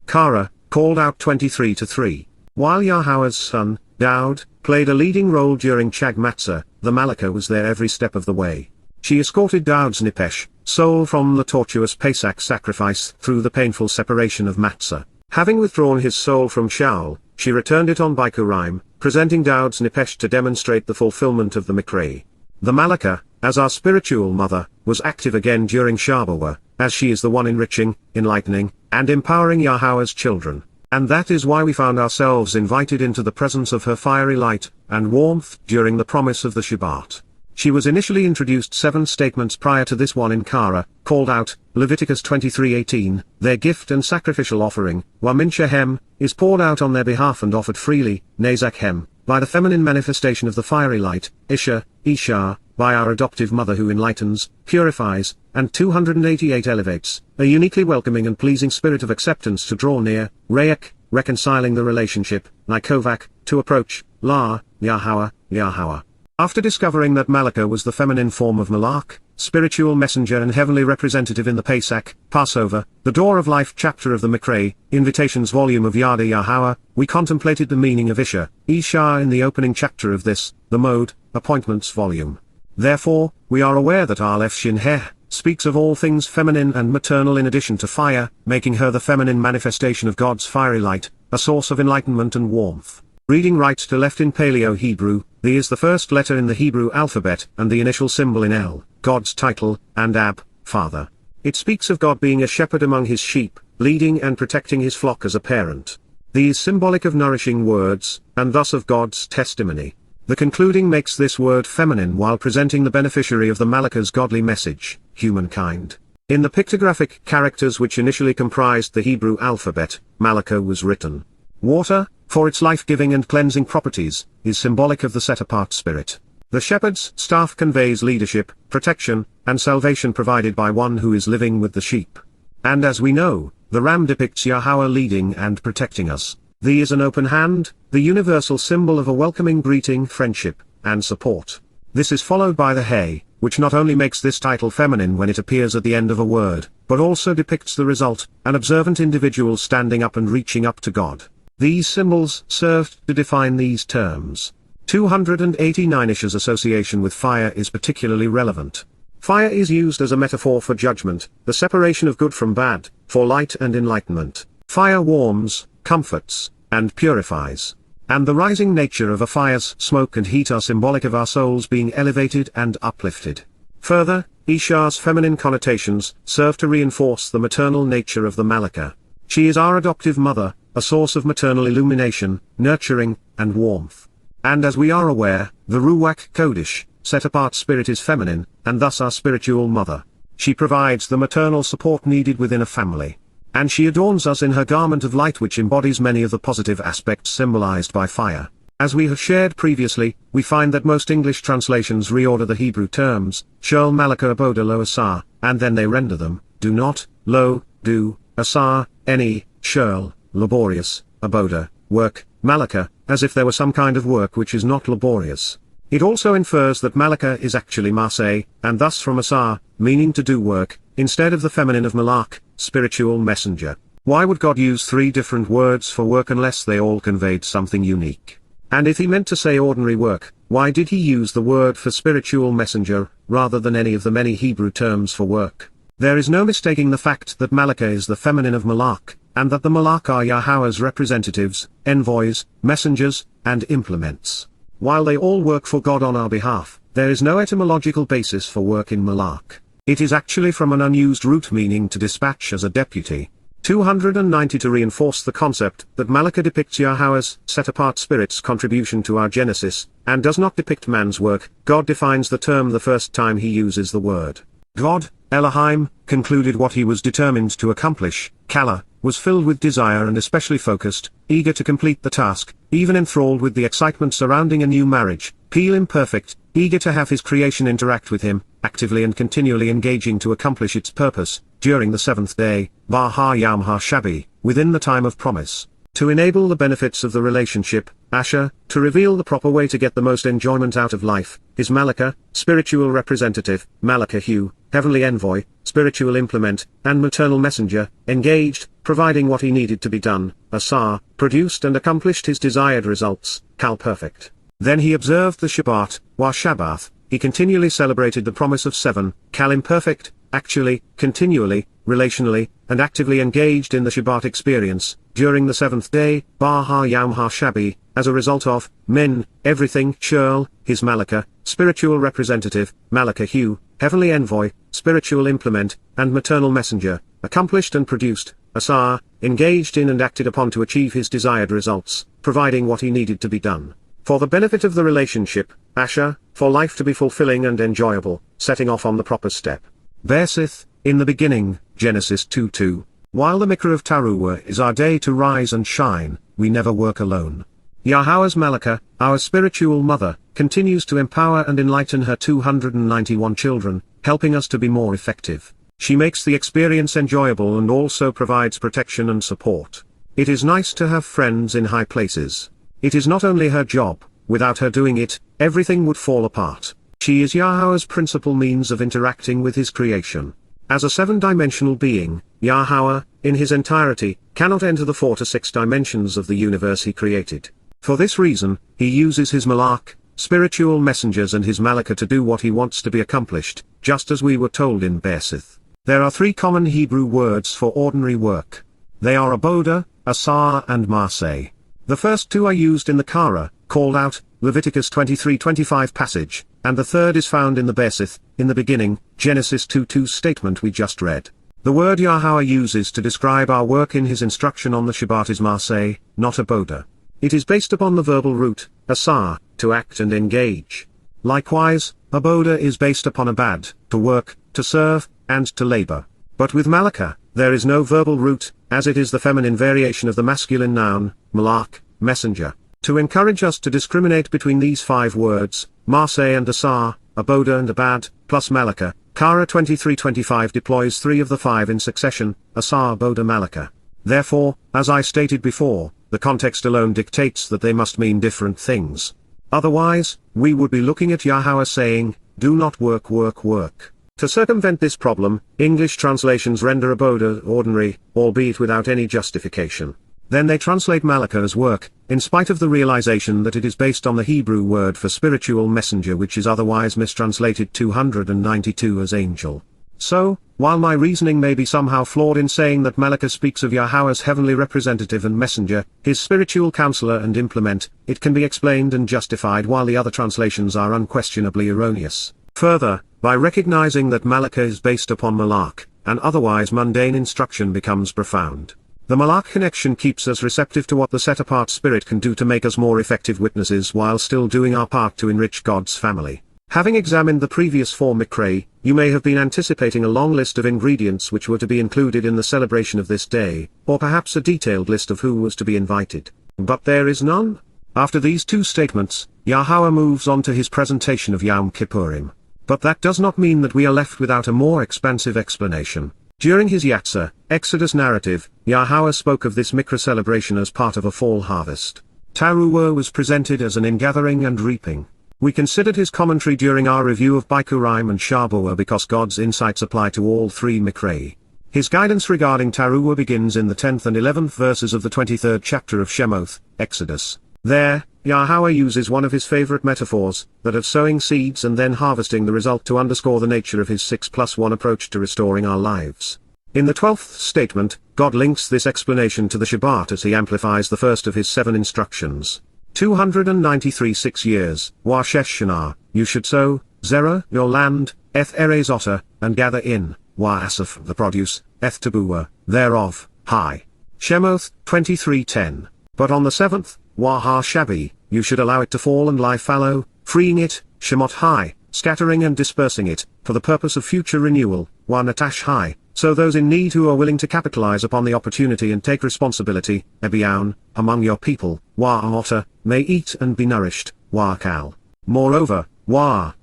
Kara, called out 23-3. While Yahowah's son, Daud, played a leading role during Chag Matzah, the Malakah was there every step of the way. She escorted Daud's Nipesh, soul from the tortuous Pesach sacrifice through the painful separation of Matzah. Having withdrawn his soul from Shaul, she returned it on Bikurim, presenting Daud's Nipesh to demonstrate the fulfillment of the Miqra'ey. The Malakah, as our spiritual mother, was active again during Shabat, as she is the one enriching, enlightening, and empowering Yahowah's children. And that is why we found ourselves invited into the presence of her fiery light and warmth during the promise of the Shabat. She was initially introduced 7 statements prior to this one in Kara, called out, Leviticus 23:18, their gift and sacrificial offering, Wamin Shehem, is poured out on their behalf and offered freely, Nezakhem, by the feminine manifestation of the fiery light, Isha, by our adoptive mother who enlightens, purifies, and 288 elevates, a uniquely welcoming and pleasing spirit of acceptance to draw near, Re'ek, reconciling the relationship, Nikovak, to approach, La, Yahowah. After discovering that Malakah was the feminine form of Malach, spiritual messenger and heavenly representative in the Pesach, Passover, the Door of Life chapter of the Miqra'ey, Invitations volume of Yada Yahowah, we contemplated the meaning of Isha in the opening chapter of this, the Mode, Appointments volume. Therefore, we are aware that Aleph Shin Heh speaks of all things feminine and maternal in addition to fire, making her the feminine manifestation of God's fiery light, a source of enlightenment and warmth. Reading right to left in Paleo-Hebrew, the is the first letter in the Hebrew alphabet and the initial symbol in El, God's title, and Ab, Father. It speaks of God being a shepherd among his sheep, leading and protecting his flock as a parent. The is symbolic of nourishing words, and thus of God's testimony. The concluding makes this word feminine while presenting the beneficiary of the Malakah's godly message, humankind. In the pictographic characters which initially comprised the Hebrew alphabet, Malakah was written. Water, for its life-giving and cleansing properties, is symbolic of the set-apart spirit. The shepherd's staff conveys leadership, protection, and salvation provided by one who is living with the sheep. And as we know, the ram depicts Yahowah leading and protecting us. The is an open hand, the universal symbol of a welcoming greeting, friendship, and support. This is followed by the Hey, which not only makes this title feminine when it appears at the end of a word, but also depicts the result, an observant individual standing up and reaching up to God. These symbols served to define these terms. 289 Isha's association with fire is particularly relevant. Fire is used as a metaphor for judgment, the separation of good from bad, for light and enlightenment. Fire warms, comforts, and purifies. And the rising nature of a fire's smoke and heat are symbolic of our souls being elevated and uplifted. Further, Isha's feminine connotations serve to reinforce the maternal nature of the Malakah. She is our adoptive mother, a source of maternal illumination, nurturing, and warmth. And as we are aware, the Ruach Kodesh, set-apart spirit is feminine, and thus our spiritual mother. She provides the maternal support needed within a family. And she adorns us in her garment of light which embodies many of the positive aspects symbolized by fire. As we have shared previously, we find that most English translations reorder the Hebrew terms, Shol Malakah Aboda Lo Asar, and then they render them, do not, lo, do, asar, any, Shol, laborious, Aboda, work, Malakah, as if there were some kind of work which is not laborious. It also infers that Malakah is actually Maseh, and thus from asar, meaning to do work, instead of the feminine of Malach, spiritual messenger. Why would God use 3 different words for work unless they all conveyed something unique? And if he meant to say ordinary work, why did he use the word for spiritual messenger, rather than any of the many Hebrew terms for work? There is no mistaking the fact that Malakah is the feminine of Malach, and that the Malach are Yahowah's representatives, envoys, messengers, and implements. While they all work for God on our behalf, there is no etymological basis for work in Malach. It is actually from an unused root meaning to dispatch as a deputy. 290 To reinforce the concept that Malakah depicts Yahowah's set-apart spirit's contribution to our Genesis, and does not depict man's work, God defines the term the first time he uses the word. God, Elohim, concluded what he was determined to accomplish, Kala, was filled with desire and especially focused, eager to complete the task, even enthralled with the excitement surrounding a new marriage, Peel imperfect, eager to have his creation interact with him, actively and continually engaging to accomplish its purpose, during the 7th day, Bar Ha Yam Ha Shabi, within the time of promise. To enable the benefits of the relationship, Asher, to reveal the proper way to get the most enjoyment out of life, is Malakah, spiritual representative, Malakahu, heavenly envoy, spiritual implement, and maternal messenger, engaged, providing what he needed to be done, Asar, produced and accomplished his desired results, Kal perfect. Then he observed the Shabat, Wa Shabbath, he continually celebrated the promise of 7, Kal imperfect, actually, continually, relationally, and actively engaged in the Shabbat experience, during the 7th day, Bar Yom HaShabi, as a result of, Min, everything, Shurl, his Malakah, spiritual representative, Malakahu, heavenly envoy, spiritual implement, and maternal messenger, accomplished and produced, Asar, engaged in and acted upon to achieve his desired results, providing what he needed to be done. For the benefit of the relationship, Asher, for life to be fulfilling and enjoyable, setting off on the proper step. Bersith, in the beginning, Genesis 2:2. While the Miqra'ey of Taruw'ah is our day to rise and shine, we never work alone. Yahweh's Malakah, our spiritual mother, continues to empower and enlighten her 291 children, helping us to be more effective. She makes the experience enjoyable and also provides protection and support. It is nice to have friends in high places. It is not only her job, without her doing it, everything would fall apart. She is Yahweh's principal means of interacting with his creation. As a 7-dimensional being, Yahweh, in his entirety, cannot enter the 4 to 6 dimensions of the universe he created. For this reason, he uses his Malak, spiritual messengers and his Malakah to do what he wants to be accomplished, just as we were told in Bersith. There are 3 common Hebrew words for ordinary work. They are Abodah, Asar and Maaseh. The first 2 are used in the Kara, called out, Leviticus 23:25 passage, and the third is found in the Bersith, in the beginning, Genesis 2:2 statement we just read. The word Yahweh uses to describe our work in his instruction on the Shabbat is Maaseh, not Abodah. It is based upon the verbal root, asar, to act and engage. Likewise, Abodah is based upon abad, to work, to serve, and to labor. But with Malakah, there is no verbal root, as it is the feminine variation of the masculine noun, malak, messenger. To encourage us to discriminate between these 5 words, Maaseh and Asar, Abodah and Abad, plus Malakah, Kara 23:25 deploys 3 of the 5 in succession, Asar, Abodah, Malakah. Therefore, as I stated before, the context alone dictates that they must mean different things. Otherwise, we would be looking at Yahweh saying, do not work work work. To circumvent this problem, English translations render Abodah ordinary, albeit without any justification. Then they translate Malakah as work, in spite of the realization that it is based on the Hebrew word for spiritual messenger which is otherwise mistranslated 292 as angel. So, while my reasoning may be somehow flawed in saying that Malakah speaks of Yahweh's heavenly representative and messenger, his spiritual counselor and implement, it can be explained and justified while the other translations are unquestionably erroneous. Further, by recognizing that Malakah is based upon Malak, an otherwise mundane instruction becomes profound. The Malak connection keeps us receptive to what the set-apart spirit can do to make us more effective witnesses while still doing our part to enrich God's family. Having examined the previous 4 Miqra'ey, you may have been anticipating a long list of ingredients which were to be included in the celebration of this day, or perhaps a detailed list of who was to be invited. But there is none. After these 2 statements, Yahweh moves on to his presentation of Yom Kippurim. But that does not mean that we are left without a more expansive explanation. During his Qatsyr, Exodus narrative, Yahweh spoke of this Miqra'ey celebration as part of a fall harvest. Taruw'ah was presented as an ingathering and reaping. We considered his commentary during our review of Bikurim and Shabuah because God's insights apply to all 3 Miqra'ey. His guidance regarding Taruw'ah begins in the 10th and 11th verses of the 23rd chapter of Shemoth, Exodus. There, Yahweh uses one of his favorite metaphors, that of sowing seeds and then harvesting the result to underscore the nature of his 6+1 approach to restoring our lives. In the 12th statement, God links this explanation to the Shabbat as he amplifies the first of his 7 instructions. 293 6 years, Washesh Shana, you should sow, Zerah, your land, Eth Erez Otter, and gather in, Asaph, the produce, Eth Tabuah, thereof, high. Shemoth, 23:10. But on the 7th, HaShabi, you should allow it to fall and lie fallow, freeing it, Shemot high, scattering and dispersing it, for the purpose of future renewal, Natash high, so those in need who are willing to capitalize upon the opportunity and take responsibility, Ebiaun, among your people, Otter, may eat and be nourished, Kal. Moreover,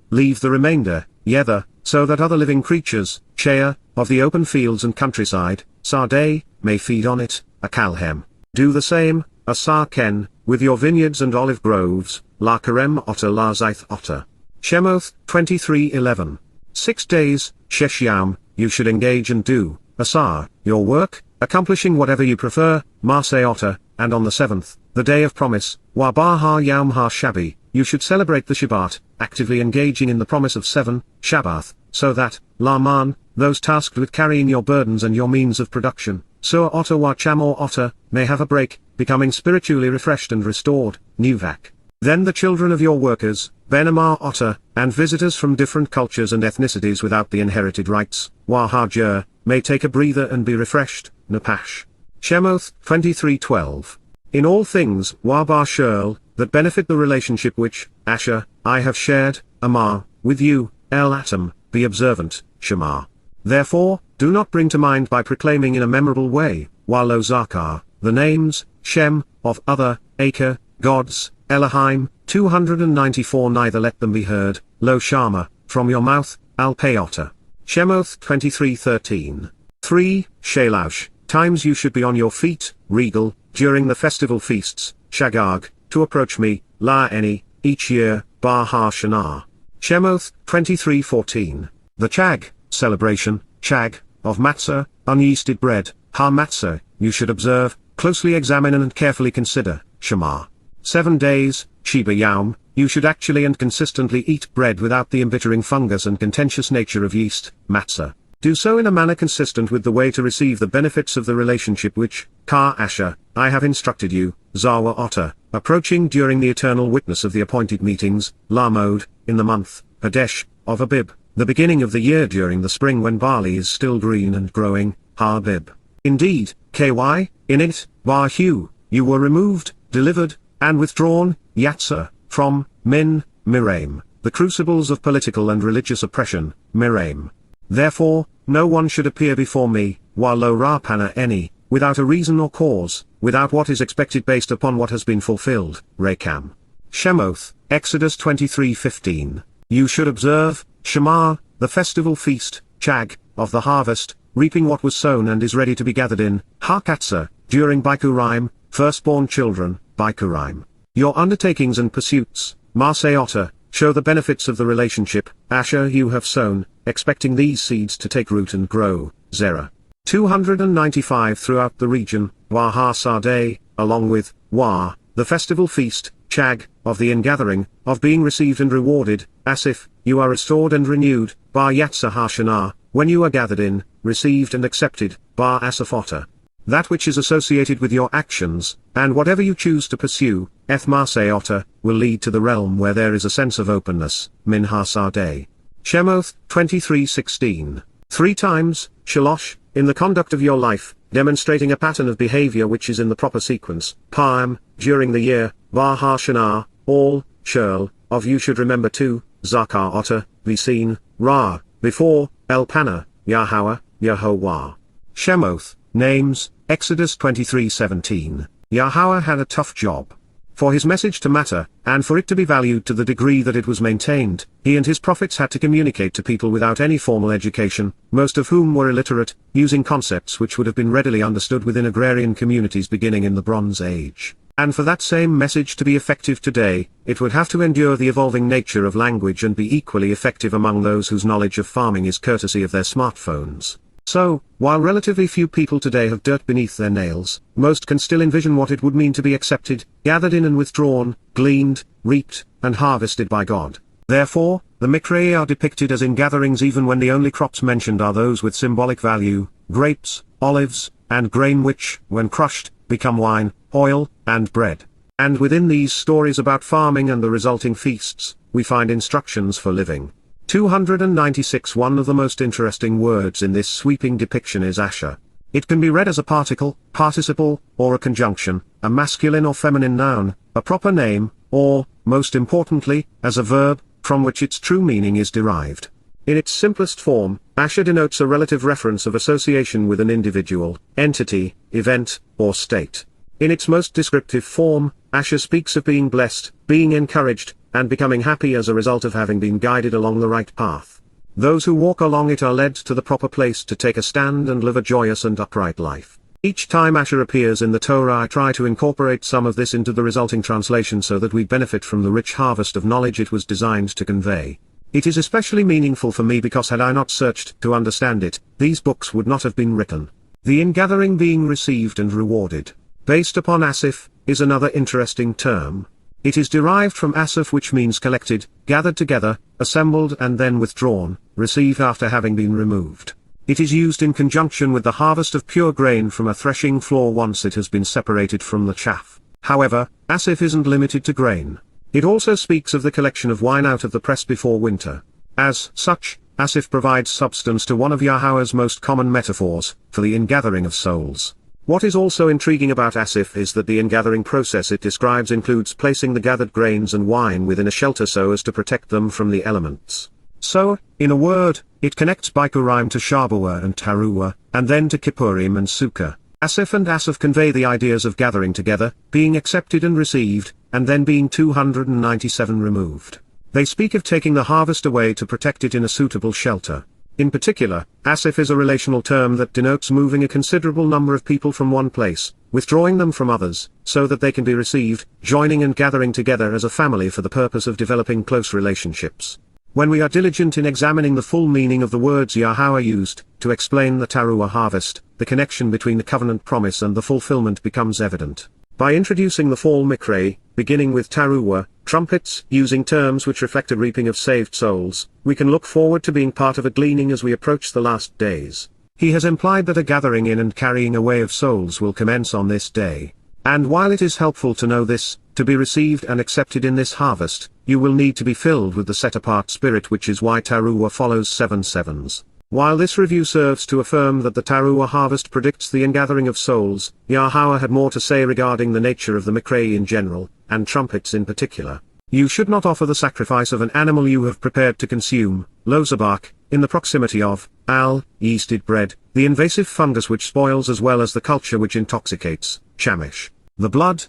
leave the remainder, Yether, so that other living creatures, Chea, of the open fields and countryside, Sardeh, may feed on it, Akalhem. Do the same, Asar Ken, with your vineyards and olive groves, La Karem Otter La Zaith Otter. Shemoth, 23:11. 6 days, Sheshyam, you should engage and do, Asar, your work, accomplishing whatever you prefer, Maaseh Otter, and on the 7th, the day of promise, Wabah Yom HaShabi, you should celebrate the Shabat, actively engaging in the promise of 7, Shabbath, so that, Laman, those tasked with carrying your burdens and your means of production, Sur Otter Wa Chamor Otter, may have a break, becoming spiritually refreshed and restored, Nuvak. Then the children of your workers, Benamar Otter, and visitors from different cultures and ethnicities without the inherited rights, Wahajer, may take a breather and be refreshed, Napash. Shemoth, 23:12. In all things, Wabah Shirl, that benefit the relationship which, Asher, I have shared, Amar, with you, El Atom, be observant, Shema. Therefore, do not bring to mind by proclaiming in a memorable way, Walo Zakar, the names, Shem, of other, Acre, gods, Elohim, 294 neither let them be heard, Lo Shama, from your mouth, Al Peotter. Shemoth 23:13. 3. Shalaush, times you should be on your feet, regal, during the festival feasts, Shagag, to approach me, La Eni, each year, Bar Ha-Shana. Shemoth 23:14. The Chag, celebration, Chag, of matzah, unyeasted bread, Ha-Matzah, you should observe, closely examine and carefully consider, Shema. 7 days, Sheba Yaum, you should actually and consistently eat bread without the embittering fungus and contentious nature of yeast, matzah. Do so in a manner consistent with the way to receive the benefits of the relationship which, Ka Asher, I have instructed you, Zawa Otter, approaching during the eternal witness of the appointed meetings, Lamod, in the month, Hadesh, of Abib, the beginning of the year during the spring when barley is still green and growing, Ha-Abib. Indeed, KY, in it, Bar-Hu, you were removed, delivered, and withdrawn, Yatsar, from, Min, Miraim, the crucibles of political and religious oppression, Miraim. Therefore, no one should appear before me, Walo Rapana Eni, without a reason or cause, without what is expected based upon what has been fulfilled, Rekam. Shemoth, Exodus 23:15. You should observe, Shema, the festival feast, Chag, of the harvest, reaping what was sown and is ready to be gathered in, Qatsyr, during Bikurim, firstborn children, Bikurim. Your undertakings and pursuits, Maaseh Otter, show the benefits of the relationship, Asher you have sown, expecting these seeds to take root and grow, Zerah. 295 throughout the region, Waha Sadeh, along with, Wah, the festival feast, Chag, of the ingathering, of being received and rewarded, Asif, you are restored and renewed, Bar Yatsar Hashanah, when you are gathered in, received and accepted, Bar Asaf Otter. That which is associated with your actions, and whatever you choose to pursue, Eth Maaseh Otter, will lead to the realm where there is a sense of openness, Min Ha-Sadeh. Shemoth, 23:16. 3 times, Shalosh, in the conduct of your life, demonstrating a pattern of behavior which is in the proper sequence, Paam, during the year, Var Ha-Shana, all, Shirl, of you should remember too, Zakar Otter, be seen, Ra, before, Elpanah, Yahowah, Yahowah. Shemoth, names, Exodus 23:17. Yahowah had a tough job. For his message to matter, and for it to be valued to the degree that it was maintained, he and his prophets had to communicate to people without any formal education, most of whom were illiterate, using concepts which would have been readily understood within agrarian communities beginning in the Bronze Age. And for that same message to be effective today, it would have to endure the evolving nature of language and be equally effective among those whose knowledge of farming is courtesy of their smartphones. So, while relatively few people today have dirt beneath their nails, most can still envision what it would mean to be accepted, gathered in and withdrawn, gleaned, reaped, and harvested by God. Therefore, the Miqra'ey are depicted as in gatherings even when the only crops mentioned are those with symbolic value, grapes, olives, and grain which, when crushed, become wine, oil, and bread. And within these stories about farming and the resulting feasts, we find instructions for living. 296. One of the most interesting words in this sweeping depiction is Asher. It can be read as a particle, participle, or a conjunction, a masculine or feminine noun, a proper name, or, most importantly, as a verb, from which its true meaning is derived. In its simplest form, Asher denotes a relative reference of association with an individual, entity, event, or state. In its most descriptive form, Asher speaks of being blessed, being encouraged, and becoming happy as a result of having been guided along the right path. Those who walk along it are led to the proper place to take a stand and live a joyous and upright life. Each time Asher appears in the Torah, I try to incorporate some of this into the resulting translation so that we benefit from the rich harvest of knowledge it was designed to convey. It is especially meaningful for me because had I not searched to understand it, these books would not have been written. The ingathering being received and rewarded, based upon asif, is another interesting term. It is derived from asif, which means collected, gathered together, assembled and then withdrawn, received after having been removed. It is used in conjunction with the harvest of pure grain from a threshing floor once it has been separated from the chaff. However, asif isn't limited to grain. It also speaks of the collection of wine out of the press before winter. As such, asif provides substance to one of Yahowah's most common metaphors, for the ingathering of souls. What is also intriguing about asif is that the ingathering process it describes includes placing the gathered grains and wine within a shelter so as to protect them from the elements. So, in a word, it connects Bikurim to Shabat and Taruw'ah, and then to Kippurim and Sukkah. Asif and asif convey the ideas of gathering together, being accepted and received, and then being 297 removed. They speak of taking the harvest away to protect it in a suitable shelter. In particular, asif is a relational term that denotes moving a considerable number of people from one place, withdrawing them from others, so that they can be received, joining and gathering together as a family for the purpose of developing close relationships. When we are diligent in examining the full meaning of the words Yahowah used to explain the Taruw'ah Harvest, the connection between the covenant promise and the fulfillment becomes evident. By introducing the fall Miqra'ey, beginning with Taruw'ah, trumpets, using terms which reflect a reaping of saved souls, we can look forward to being part of a gleaning as we approach the last days. He has implied that a gathering in and carrying away of souls will commence on this day. And while it is helpful to know this, to be received and accepted in this harvest, you will need to be filled with the set-apart spirit, which is why Taruw'ah follows 7 sevens. While this review serves to affirm that the Taruw'ah harvest predicts the ingathering of souls, Yahowah had more to say regarding the nature of the Miqra'ey in general, and trumpets in particular. You should not offer the sacrifice of an animal you have prepared to consume, lozabak, in the proximity of, yeasted bread, the invasive fungus which spoils as well as the culture which intoxicates, shamish. The blood,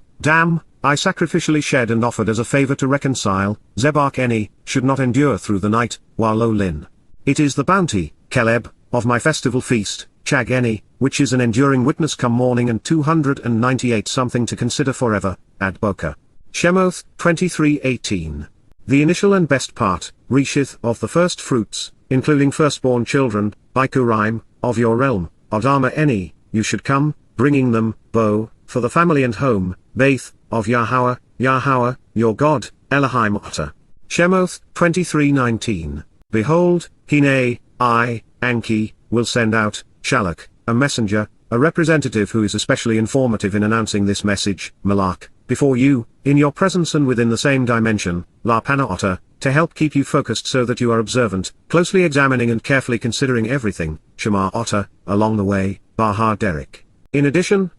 I sacrificially shed and offered as a favor to reconcile, zebak eni, should not endure through the night, while lin. It is the bounty, keleb, of my festival feast, chag eni, which is an enduring witness come morning, and 298 something to consider forever, ad boka. Shemoth, 23:18. The initial and best part, reshith, of the first fruits, including firstborn children, Bikurim, of your realm, Adama eni, you should come, bringing them, for the family and home, Baith, of Yahowah, your God, Elohim Otter. Shemoth, 23:19. Behold, Hine, I, Anki, will send out, Shalak, a messenger, a representative who is especially informative in announcing this message, Malak, before you, in your presence and within the same dimension, La Pana Otter, to help keep you focused so that you are observant, closely examining and carefully considering everything, Shema Otter, along the way, Bahar Derek. In addition,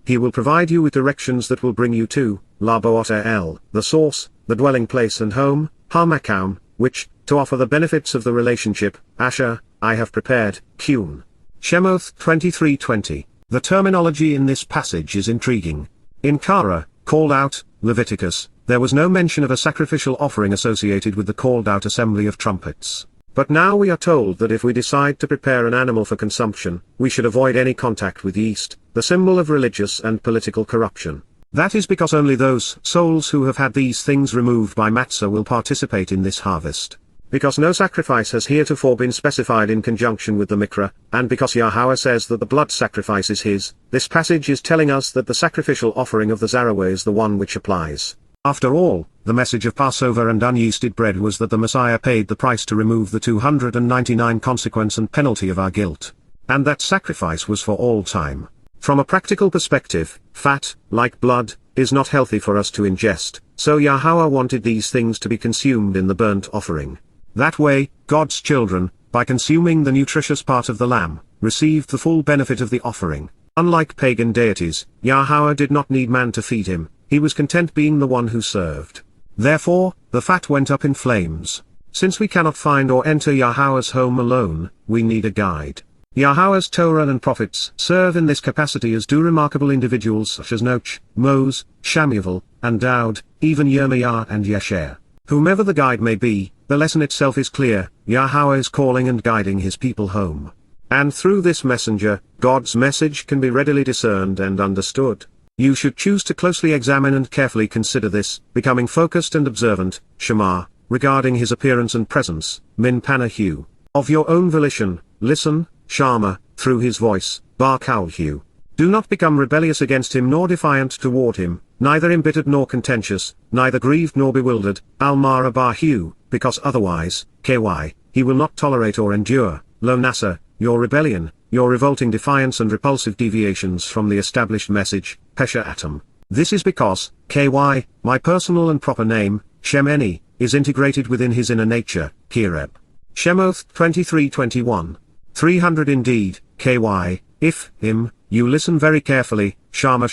he will provide you with directions that will bring you to, La Boata El, the source, the dwelling place and home, Hamakam, which, to offer the benefits of the relationship, Asher, I have prepared, Kun. Shemoth 23:20. The terminology in this passage is intriguing. In Kara, called out, Leviticus, there was no mention of a sacrificial offering associated with the called out assembly of trumpets. But now we are told that if we decide to prepare an animal for consumption, we should avoid any contact with yeast, the symbol of religious and political corruption. That is because only those souls who have had these things removed by matzah will participate in this harvest. Because no sacrifice has heretofore been specified in conjunction with the Miqra'ey, and because Yahowah says that the blood sacrifice is his, this passage is telling us that the sacrificial offering of the Zarawah is the one which applies. After all, the message of Passover and unyeasted bread was that the Messiah paid the price to remove the 299 consequence and penalty of our guilt. And that sacrifice was for all time. From a practical perspective, fat, like blood, is not healthy for us to ingest, so Yahowah wanted these things to be consumed in the burnt offering. That way, God's children, by consuming the nutritious part of the lamb, received the full benefit of the offering. Unlike pagan deities, Yahowah did not need man to feed him, he was content being the one who served. Therefore, the fat went up in flames. Since we cannot find or enter Yahowah's home alone, we need a guide. Yahowah's Torah and prophets serve in this capacity, as do remarkable individuals such as Noach, Moses, Shamuel, and Daud, even Yirmiyah and Yesher. Whomever the guide may be, the lesson itself is clear: Yahowah is calling and guiding his people home. And through this messenger, God's message can be readily discerned and understood. You should choose to closely examine and carefully consider this, becoming focused and observant, Shema, regarding his appearance and presence, Min Panahu. Of your own volition, listen, Shama, through his voice, Bar Kaulhu. Do not become rebellious against him nor defiant toward him, neither embittered nor contentious, neither grieved nor bewildered, Al-Mara Bahu, because otherwise, KY, he will not tolerate or endure, Lo Nasa, your rebellion, your revolting defiance and repulsive deviations from the established message, Pesha Atom. This is because, KY, my personal and proper name, Shemeni, is integrated within his inner nature, Kireb. Shemoth 23:21. 300 Indeed, KY, if, him, you listen very carefully, Shama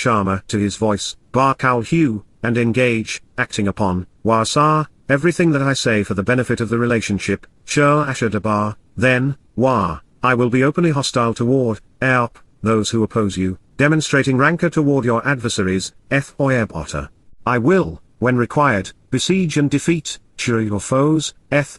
to his voice, Bar Kaulhu, and engage, acting upon, Wasar, everything that I say for the benefit of the relationship, Shur Ashadabar, then, I will be openly hostile toward, those who oppose you, demonstrating rancor toward your adversaries, Otter. I will, when required, besiege and defeat, your foes,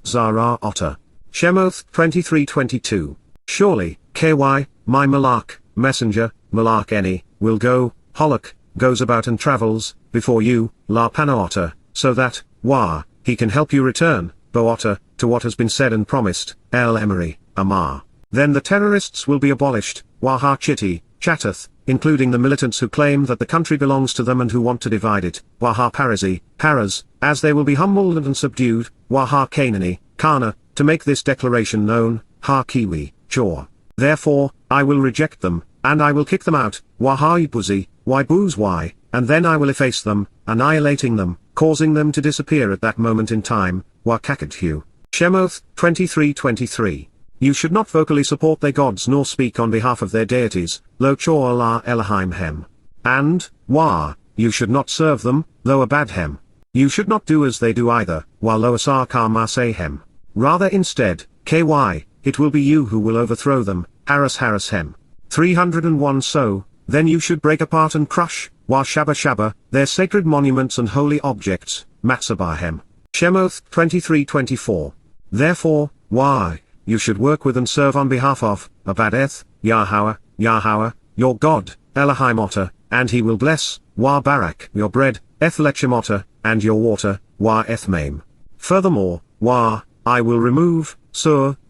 Zara Otter. Shemoth 23:22. Surely, KY, my Malak, messenger, Malak Eni, will go, Holok, goes about and travels, before you, La Panaotter, so that, he can help you return, Bootter, to what has been said and promised, El Emery, Amar. Then the terrorists will be abolished, Waha Chitti, Chattath, including the militants who claim that the country belongs to them and who want to divide it, Waha Parasi, Paras, as they will be humbled and subdued, Waha Kanani, Kana, to make this declaration known, Ha Kiwi, Chor. Therefore, I will reject them, and I will kick them out, Waha Ibuzi, Wybuz, and then I will efface them, annihilating them, causing them to disappear at that moment in time, Wakakadhu. Shemoth 23:23. You should not vocally support their gods nor speak on behalf of their deities, Lo Chor La Elohim Hem. And, you should not serve them, Lo Abad Hem. You should not do as they do either, Wa Lo Asar Karmaseh Hem. Rather instead, KY, it will be you who will overthrow them, Haras Hem. 301 So, then you should break apart and crush, Wa Shaba, their sacred monuments and holy objects, Matsabahem. Shemoth 23:24. Therefore, you should work with and serve on behalf of, Abadeth, Yahowah, your God, Elohim Otter, and he will bless, Barak, your bread, Ethlechem Otter, and your water, Ethmaim. Furthermore, I will remove,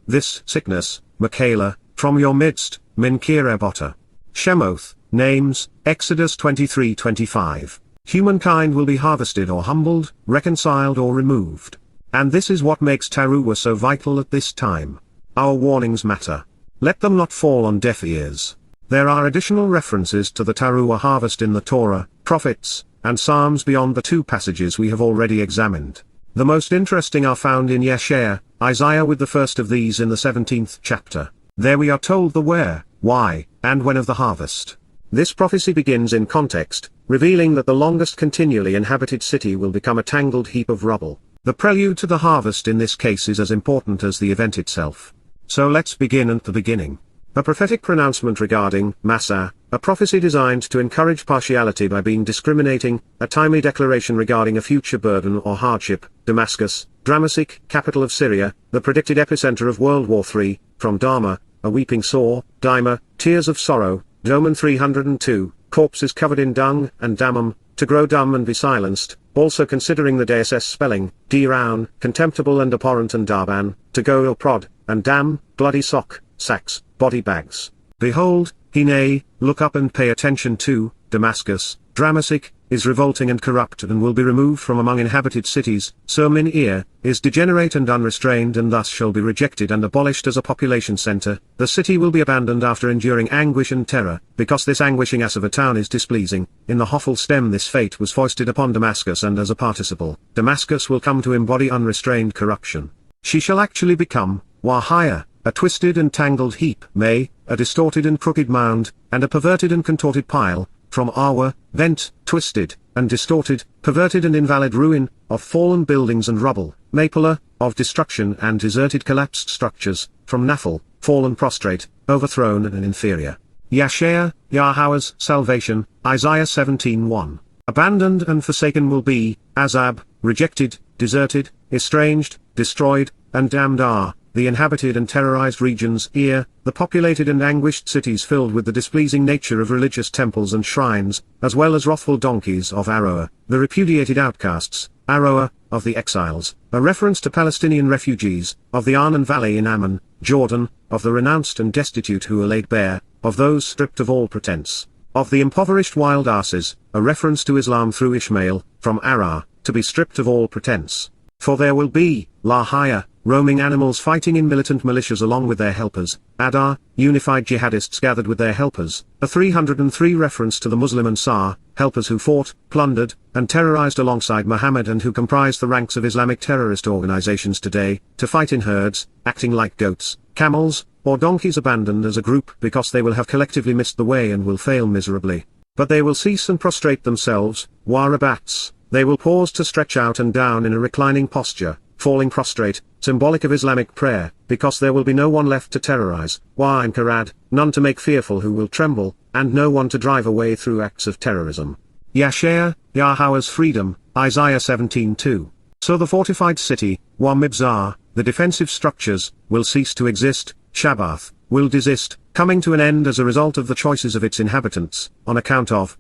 this sickness, Michaela, from your midst, Min Kireb Otter. Shemoth, names, Exodus 23:25. Humankind will be harvested or humbled, reconciled or removed. And this is what makes Taruw'ah so vital at this time. Our warnings matter. Let them not fall on deaf ears. There are additional references to the Taruw'ah Harvest in the Torah, Prophets, and Psalms beyond the two passages we have already examined. The most interesting are found in Yeshaya, Isaiah, with the first of these in the 17th chapter. There we are told the where, why, and when of the harvest. This prophecy begins in context, revealing that the longest continually inhabited city will become a tangled heap of rubble. The prelude to the harvest in this case is as important as the event itself. So let's begin at the beginning. A prophetic pronouncement regarding Massa, a prophecy designed to encourage partiality by being discriminating, a timely declaration regarding a future burden or hardship, Damascus, Damascus, capital of Syria, the predicted epicenter of World War III, from Dharma, a weeping sore, Dima, tears of sorrow, Doman 302, corpses covered in dung and damum, to grow dumb and be silenced, also considering the DSS spelling, D-round, contemptible and abhorrent, and Darban, to go ill prod, and damn, bloody sock, sacks, body bags. Behold, Hine, look up and pay attention to, Damascus, Damascus, is revolting and corrupt and will be removed from among inhabited cities, so Min-ir, is degenerate and unrestrained and thus shall be rejected and abolished as a population center. The city will be abandoned after enduring anguish and terror, because this anguishing ass of a town is displeasing. In the Hophel stem this fate was foisted upon Damascus, and as a participle, Damascus will come to embody unrestrained corruption. She shall actually become, Wahaya, a twisted and tangled heap, a distorted and crooked mound, and a perverted and contorted pile, from Awa, vent, twisted, and distorted, perverted and invalid ruin, of fallen buildings and rubble, Mapula, of destruction and deserted collapsed structures, from Naphal, fallen prostrate, overthrown and inferior. Yashea, Yahowah's salvation, Isaiah 17:1. Abandoned and forsaken will be, Azab, rejected, deserted, estranged, destroyed, and damned are, the inhabited and terrorized regions, ear, the populated and anguished cities filled with the displeasing nature of religious temples and shrines, as well as wrathful donkeys of Aroer, the repudiated outcasts, Aroer, of the exiles, a reference to Palestinian refugees, of the Arnon Valley in Ammon, Jordan, of the renounced and destitute who are laid bare, of those stripped of all pretense, of the impoverished wild asses, a reference to Islam through Ishmael, from Arar, to be stripped of all pretense. For there will be, Lahaya, roaming animals fighting in militant militias along with their helpers, Adar, unified jihadists gathered with their helpers, a 303 reference to the Muslim Ansar, helpers who fought, plundered, and terrorized alongside Muhammad and who comprise the ranks of Islamic terrorist organizations today, to fight in herds, acting like goats, camels, or donkeys abandoned as a group because they will have collectively missed the way and will fail miserably. But they will cease and prostrate themselves, warabats. They will pause to stretch out and down in a reclining posture, falling prostrate, symbolic of Islamic prayer, because there will be no one left to terrorize, and karad, none to make fearful who will tremble, and no one to drive away through acts of terrorism. Yada Yahowah's freedom, Isaiah 17:2. So the fortified city, Mibzar, the defensive structures, will cease to exist, Shabat, will desist, coming to an end as a result of the choices of its inhabitants, on account of,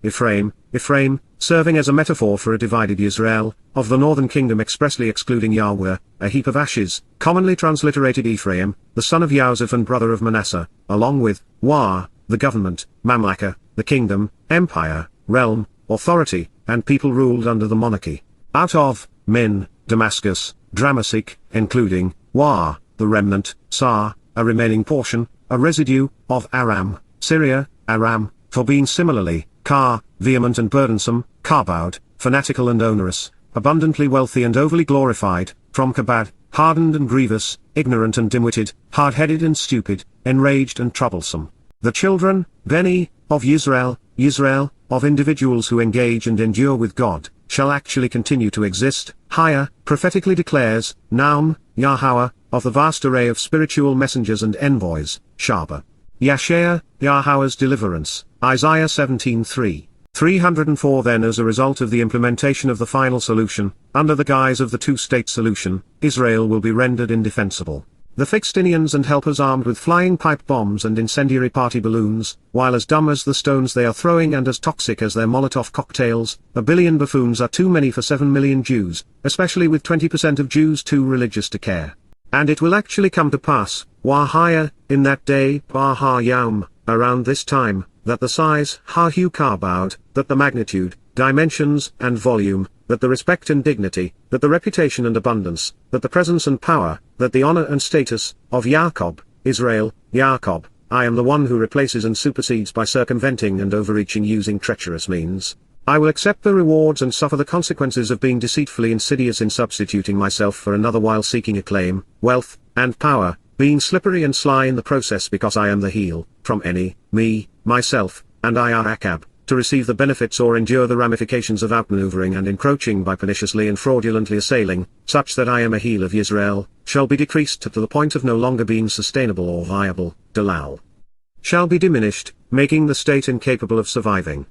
Ephraim, serving as a metaphor for a divided Israel, of the northern kingdom expressly excluding Yahweh, a heap of ashes, commonly transliterated Ephraim, the son of Joseph and brother of Manasseh, along with, the government, Mamlaka, the kingdom, empire, realm, authority, and people ruled under the monarchy. Out of, Damascus, Damasik, including, the remnant, Sar, a remaining portion, a residue, of Aram, Syria, Aram, for being similarly, vehement and burdensome, Karbowed, fanatical and onerous, abundantly wealthy and overly glorified, from Kabad, hardened and grievous, ignorant and dim-witted, hard-headed and stupid, enraged and troublesome. The children, Beni, of Yisrael, of individuals who engage and endure with God, shall actually continue to exist, Haya, prophetically declares, Naum, Yahowah, of the vast array of spiritual messengers and envoys, Shaba. Yahowah's deliverance, Isaiah 17:3. 304 Then as a result of the implementation of the final solution, under the guise of the two-state solution, Israel will be rendered indefensible. The Fixtinians and helpers armed with flying pipe bombs and incendiary party balloons, while as dumb as the stones they are throwing and as toxic as their Molotov cocktails, 1 billion buffoons are too many for 7 million Jews, especially with 20% of Jews too religious to care. And it will actually come to pass, in that day, Yaum, around this time, that the size, Karbowed, that the magnitude, dimensions, and volume, that the respect and dignity, that the reputation and abundance, that the presence and power, that the honor and status, of Yaakov, Israel, Yaakov, I am the one who replaces and supersedes by circumventing and overreaching using treacherous means. I will accept the rewards and suffer the consequences of being deceitfully insidious in substituting myself for another while seeking acclaim, wealth, and power, being slippery and sly in the process because I am the heel, from any, me, myself, and I are Akab, to receive the benefits or endure the ramifications of outmaneuvering and encroaching by perniciously and fraudulently assailing, such that I am a heel of Yisrael, shall be decreased to the point of no longer being sustainable or viable, Dalal. Shall be diminished, making the state incapable of surviving.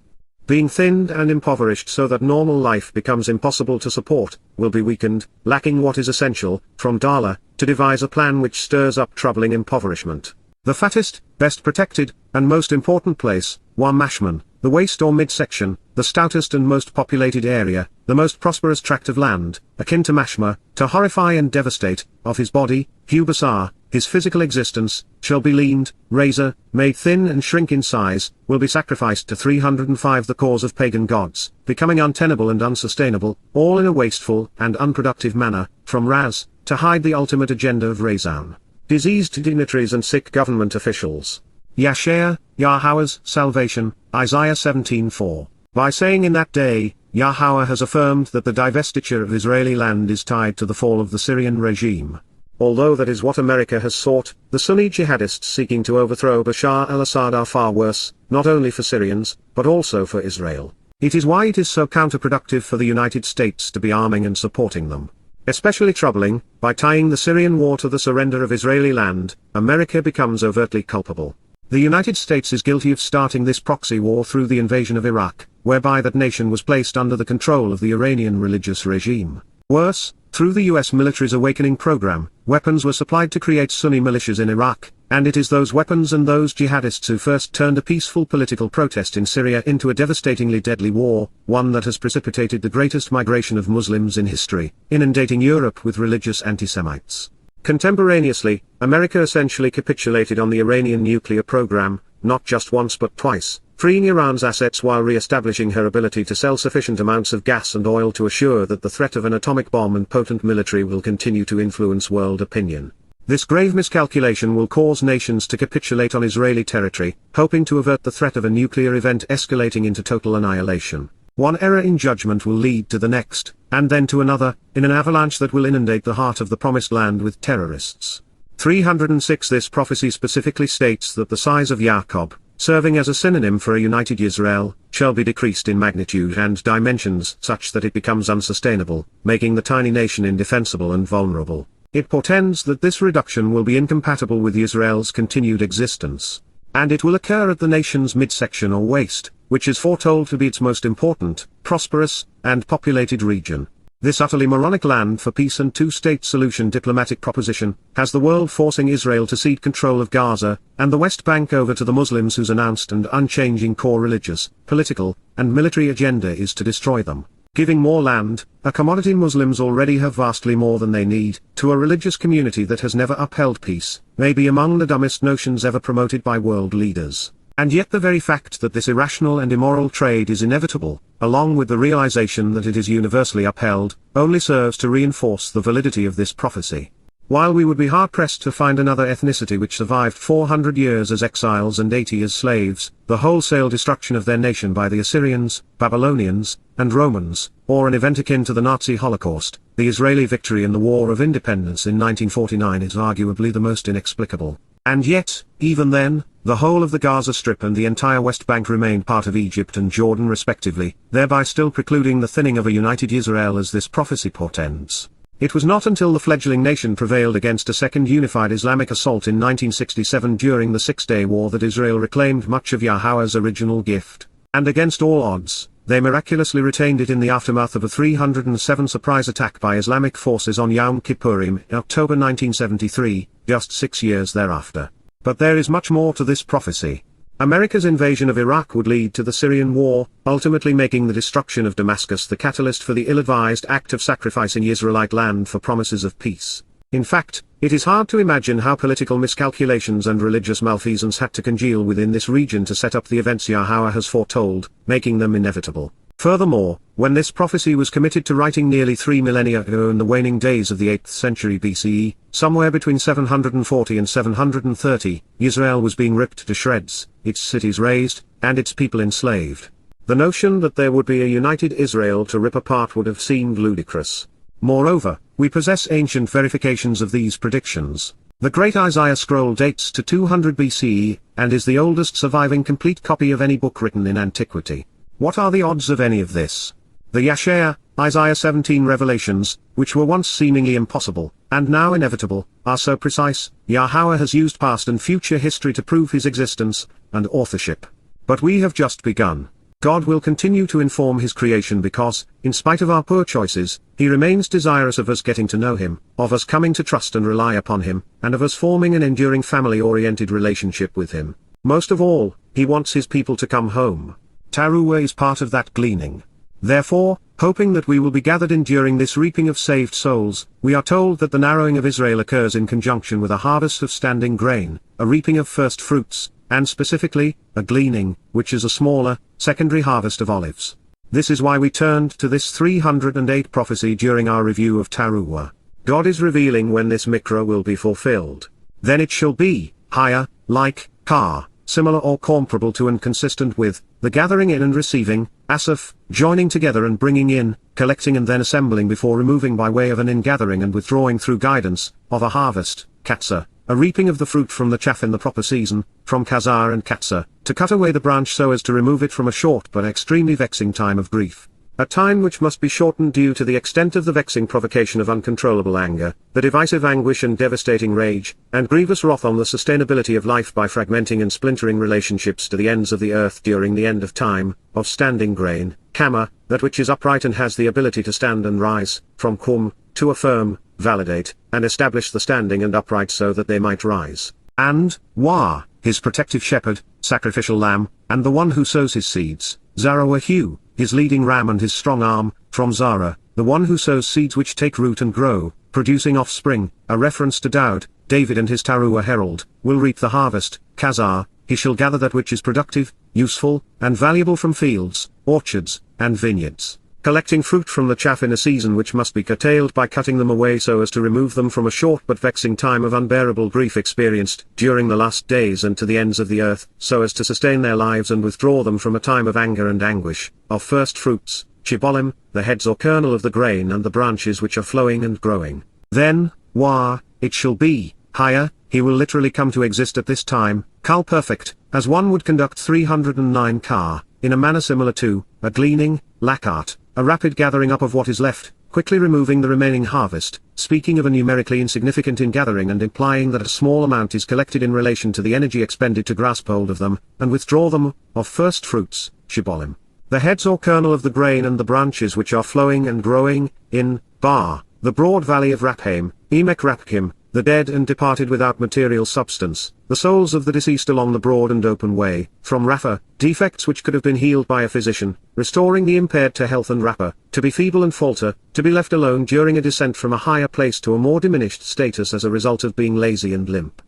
Being thinned and impoverished so that normal life becomes impossible to support, will be weakened, lacking what is essential, from Dala, to devise a plan which stirs up troubling impoverishment. The fattest, best protected, and most important place, Mashman, the waste or midsection, the stoutest and most populated area, the most prosperous tract of land, akin to Mashma, to horrify and devastate, of his body, Hubasar, his physical existence, shall be leaned, razor, made thin and shrink in size, will be sacrificed to 305 the cause of pagan gods, becoming untenable and unsustainable, all in a wasteful and unproductive manner, from Raz, to hide the ultimate agenda of Razan. Diseased dignitaries and sick government officials. Yahowah's salvation, Isaiah 17:4. By saying in that day, Yahowah has affirmed that the divestiture of Israeli land is tied to the fall of the Syrian regime. Although that is what America has sought, the Sunni jihadists seeking to overthrow Bashar al-Assad are far worse, not only for Syrians, but also for Israel. It is why it is so counterproductive for the United States to be arming and supporting them. Especially troubling, by tying the Syrian war to the surrender of Israeli land, America becomes overtly culpable. The United States is guilty of starting this proxy war through the invasion of Iraq, whereby that nation was placed under the control of the Iranian religious regime. Worse, Through the US military's Awakening program, weapons were supplied to create Sunni militias in Iraq, and it is those weapons and those jihadists who first turned a peaceful political protest in Syria into a devastatingly deadly war, one that has precipitated the greatest migration of Muslims in history, inundating Europe with religious anti-Semites. Contemporaneously, America essentially capitulated on the Iranian nuclear program, not just once but twice, freeing Iran's assets while re-establishing her ability to sell sufficient amounts of gas and oil to assure that the threat of an atomic bomb and potent military will continue to influence world opinion. This grave miscalculation will cause nations to capitulate on Israeli territory, hoping to avert the threat of a nuclear event escalating into total annihilation. One error in judgment will lead to the next, and then to another, in an avalanche that will inundate the heart of the Promised Land with terrorists. 306 This prophecy specifically states that the size of Jacob, serving as a synonym for a united Israel, shall be decreased in magnitude and dimensions such that it becomes unsustainable, making the tiny nation indefensible and vulnerable. It portends that this reduction will be incompatible with Israel's continued existence. And it will occur at the nation's midsection or waist, which is foretold to be its most important, prosperous, and populated region. This utterly moronic land for peace and two-state solution diplomatic proposition, has the world forcing Israel to cede control of Gaza, and the West Bank over to the Muslims whose announced and unchanging core religious, political, and military agenda is to destroy them. Giving more land, a commodity Muslims already have vastly more than they need, to a religious community that has never upheld peace, may be among the dumbest notions ever promoted by world leaders. And yet the very fact that this irrational and immoral trade is inevitable, along with the realization that it is universally upheld, only serves to reinforce the validity of this prophecy. While we would be hard-pressed to find another ethnicity which survived 400 years as exiles and 80 as slaves, the wholesale destruction of their nation by the Assyrians, Babylonians, and Romans, or an event akin to the Nazi Holocaust, the Israeli victory in the War of Independence in 1949 is arguably the most inexplicable. And yet, even then, the whole of the Gaza Strip and the entire West Bank remained part of Egypt and Jordan respectively, thereby still precluding the thinning of a united Israel as this prophecy portends. It was not until the fledgling nation prevailed against a second unified Islamic assault in 1967 during the Six-Day War that Israel reclaimed much of Yahowah's original gift, and against all odds, they miraculously retained it in the aftermath of a 307 surprise attack by Islamic forces on Yom Kippurim in October 1973, just 6 years thereafter. But there is much more to this prophecy. America's invasion of Iraq would lead to the Syrian war, ultimately making the destruction of Damascus the catalyst for the ill-advised act of sacrificing Israelite land for promises of peace. In fact, it is hard to imagine how political miscalculations and religious malfeasance had to congeal within this region to set up the events Yahowah has foretold, making them inevitable. Furthermore, when this prophecy was committed to writing nearly 3 millennia ago in the waning days of the 8th century BCE, somewhere between 740 and 730, Israel was being ripped to shreds, its cities razed, and its people enslaved. The notion that there would be a united Israel to rip apart would have seemed ludicrous. Moreover, we possess ancient verifications of these predictions. The Great Isaiah scroll dates to 200 BCE, and is the oldest surviving complete copy of any book written in antiquity. What are the odds of any of this? The Yeshaya, Isaiah 17 revelations, which were once seemingly impossible, and now inevitable, are so precise. Yahowah has used past and future history to prove his existence, and authorship. But we have just begun. God will continue to inform his creation because, in spite of our poor choices, he remains desirous of us getting to know him, of us coming to trust and rely upon him, and of us forming an enduring family-oriented relationship with him. Most of all, he wants his people to come home. Taruw'ah is part of that gleaning. Therefore, hoping that we will be gathered in during this reaping of saved souls, we are told that the narrowing of Israel occurs in conjunction with a harvest of standing grain, a reaping of first fruits, and specifically, a gleaning, which is a smaller, secondary harvest of olives. This is why we turned to this 308 prophecy during our review of Taruw'ah. God is revealing when this Miqra'ey will be fulfilled. Then it shall be, higher, like, car, similar or comparable to and consistent with, the gathering in and receiving, asaf, joining together and bringing in, collecting and then assembling before removing by way of an ingathering and withdrawing through guidance, of a harvest, Qatsyr, a reaping of the fruit from the chaff in the proper season, from Qatsyr and Qatsyr, to cut away the branch so as to remove it from a short but extremely vexing time of grief. a time which must be shortened due to the extent of the vexing provocation of uncontrollable anger, the divisive anguish and devastating rage, and grievous wrath on the sustainability of life by fragmenting and splintering relationships to the ends of the earth during the end of time, of standing grain, Kama, that which is upright and has the ability to stand and rise, from Kum, to affirm, validate, and establish the standing and upright so that they might rise, and, Wah, his protective shepherd, sacrificial lamb, and the one who sows his seeds, Taruw'ah, his leading ram and his strong arm, from Zara, the one who sows seeds which take root and grow, producing offspring, a reference to Daud, David and his Taruw'ah herald, will reap the harvest, Qatsyr, he shall gather that which is productive, useful, and valuable from fields, orchards, and vineyards, collecting fruit from the chaff in a season which must be curtailed by cutting them away so as to remove them from a short but vexing time of unbearable grief experienced during the last days and to the ends of the earth, so as to sustain their lives and withdraw them from a time of anger and anguish, of first fruits, Shibolim, the heads or kernel of the grain and the branches which are flowing and growing. Then, Wah, it shall be, higher, he will literally come to exist at this time, Kal perfect, as one would conduct 309 Ka, in a manner similar to, a gleaning, Lakart, a rapid gathering up of what is left, quickly removing the remaining harvest, speaking of a numerically insignificant ingathering and implying that a small amount is collected in relation to the energy expended to grasp hold of them, and withdraw them, of first fruits, Shibolim. The heads or kernel of the grain and the branches which are flowing and growing, in, Bar, the broad valley of Raphaim, Emek Rapkim, the dead and departed without material substance, the souls of the deceased along the broad and open way, from Rapha, defects which could have been healed by a physician, restoring the impaired to health and Rapha, to be feeble and falter, to be left alone during a descent from a higher place to a more diminished status as a result of being lazy and limp.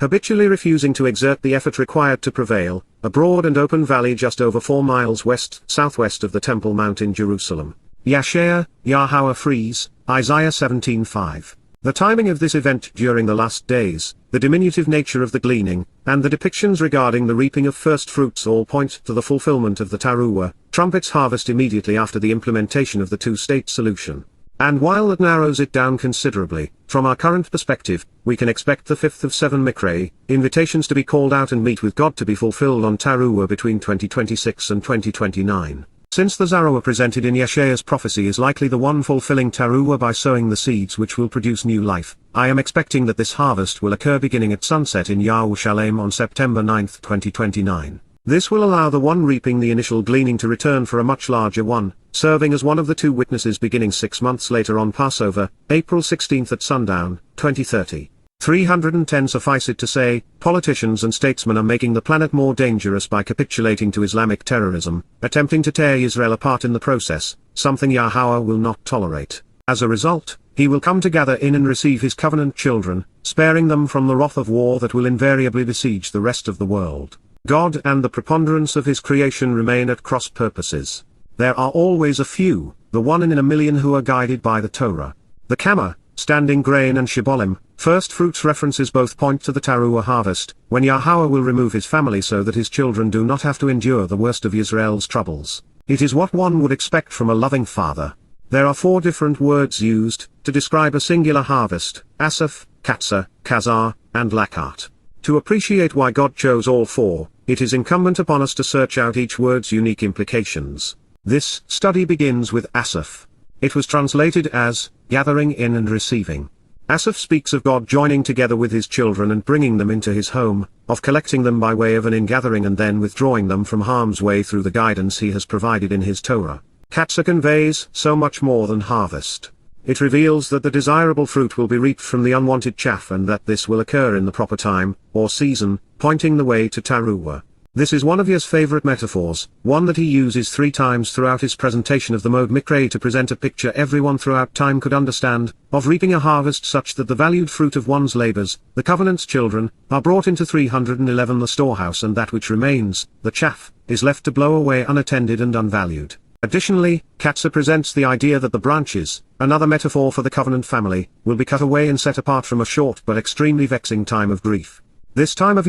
Habitually refusing to exert the effort required to prevail, a broad and open valley just over 4 miles west-southwest of the Temple Mount in Jerusalem. Yada Yahowah freeze, Isaiah 17:5. The timing of this event during the last days, the diminutive nature of the gleaning, and the depictions regarding the reaping of first fruits all point to the fulfillment of the Taruw'ah, Trumpets harvest immediately after the implementation of the two-state solution. And while that narrows it down considerably, from our current perspective, we can expect the 5th of 7 Miqra'ey, invitations to be called out and meet with God to be fulfilled on Taruw'ah between 2026 and 2029. Since the Taruw'ah presented in Yeshaya's prophecy is likely the one fulfilling Taruw'ah by sowing the seeds which will produce new life, I am expecting that this harvest will occur beginning at sunset in Yerushalayim on September 9, 2029. This will allow the one reaping the initial gleaning to return for a much larger one, serving as one of the two witnesses beginning 6 months later on Passover, April 16 at sundown, 2030. 310 Suffice it to say, politicians and statesmen are making the planet more dangerous by capitulating to Islamic terrorism, attempting to tear Israel apart in the process, something Yahowah will not tolerate. As a result, he will come to gather in and receive his covenant children, sparing them from the wrath of war that will invariably besiege the rest of the world. God and the preponderance of his creation remain at cross purposes. There are always a few, the 1 in a million who are guided by the Torah. The Kama, standing grain and Shibolim, first fruits references both point to the Taruw'ah harvest, when Yahowah will remove his family so that his children do not have to endure the worst of Israel's troubles. It is what one would expect from a loving father. There are 4 different words used to describe a singular harvest: Asaph, Qatsyr, Qatsyr, and Lakart. To appreciate why God chose all 4, it is incumbent upon us to search out each word's unique implications. This study begins with Asaph. It was translated as, gathering in and receiving. Asaph speaks of God joining together with his children and bringing them into his home, of collecting them by way of an ingathering and then withdrawing them from harm's way through the guidance he has provided in his Torah. Qatsyr conveys so much more than harvest. It reveals that the desirable fruit will be reaped from the unwanted chaff and that this will occur in the proper time, or season, pointing the way to Taruw'ah. This is one of his favorite metaphors, one that he uses 3 times throughout his presentation of the mode Miqra'ey to present a picture everyone throughout time could understand, of reaping a harvest such that the valued fruit of one's labors, the covenant's children, are brought into 311 the storehouse and that which remains, the chaff, is left to blow away unattended and unvalued. Additionally, Qatsyr presents the idea that the branches, another metaphor for the covenant family, will be cut away and set apart from a short but extremely vexing time of grief. This time of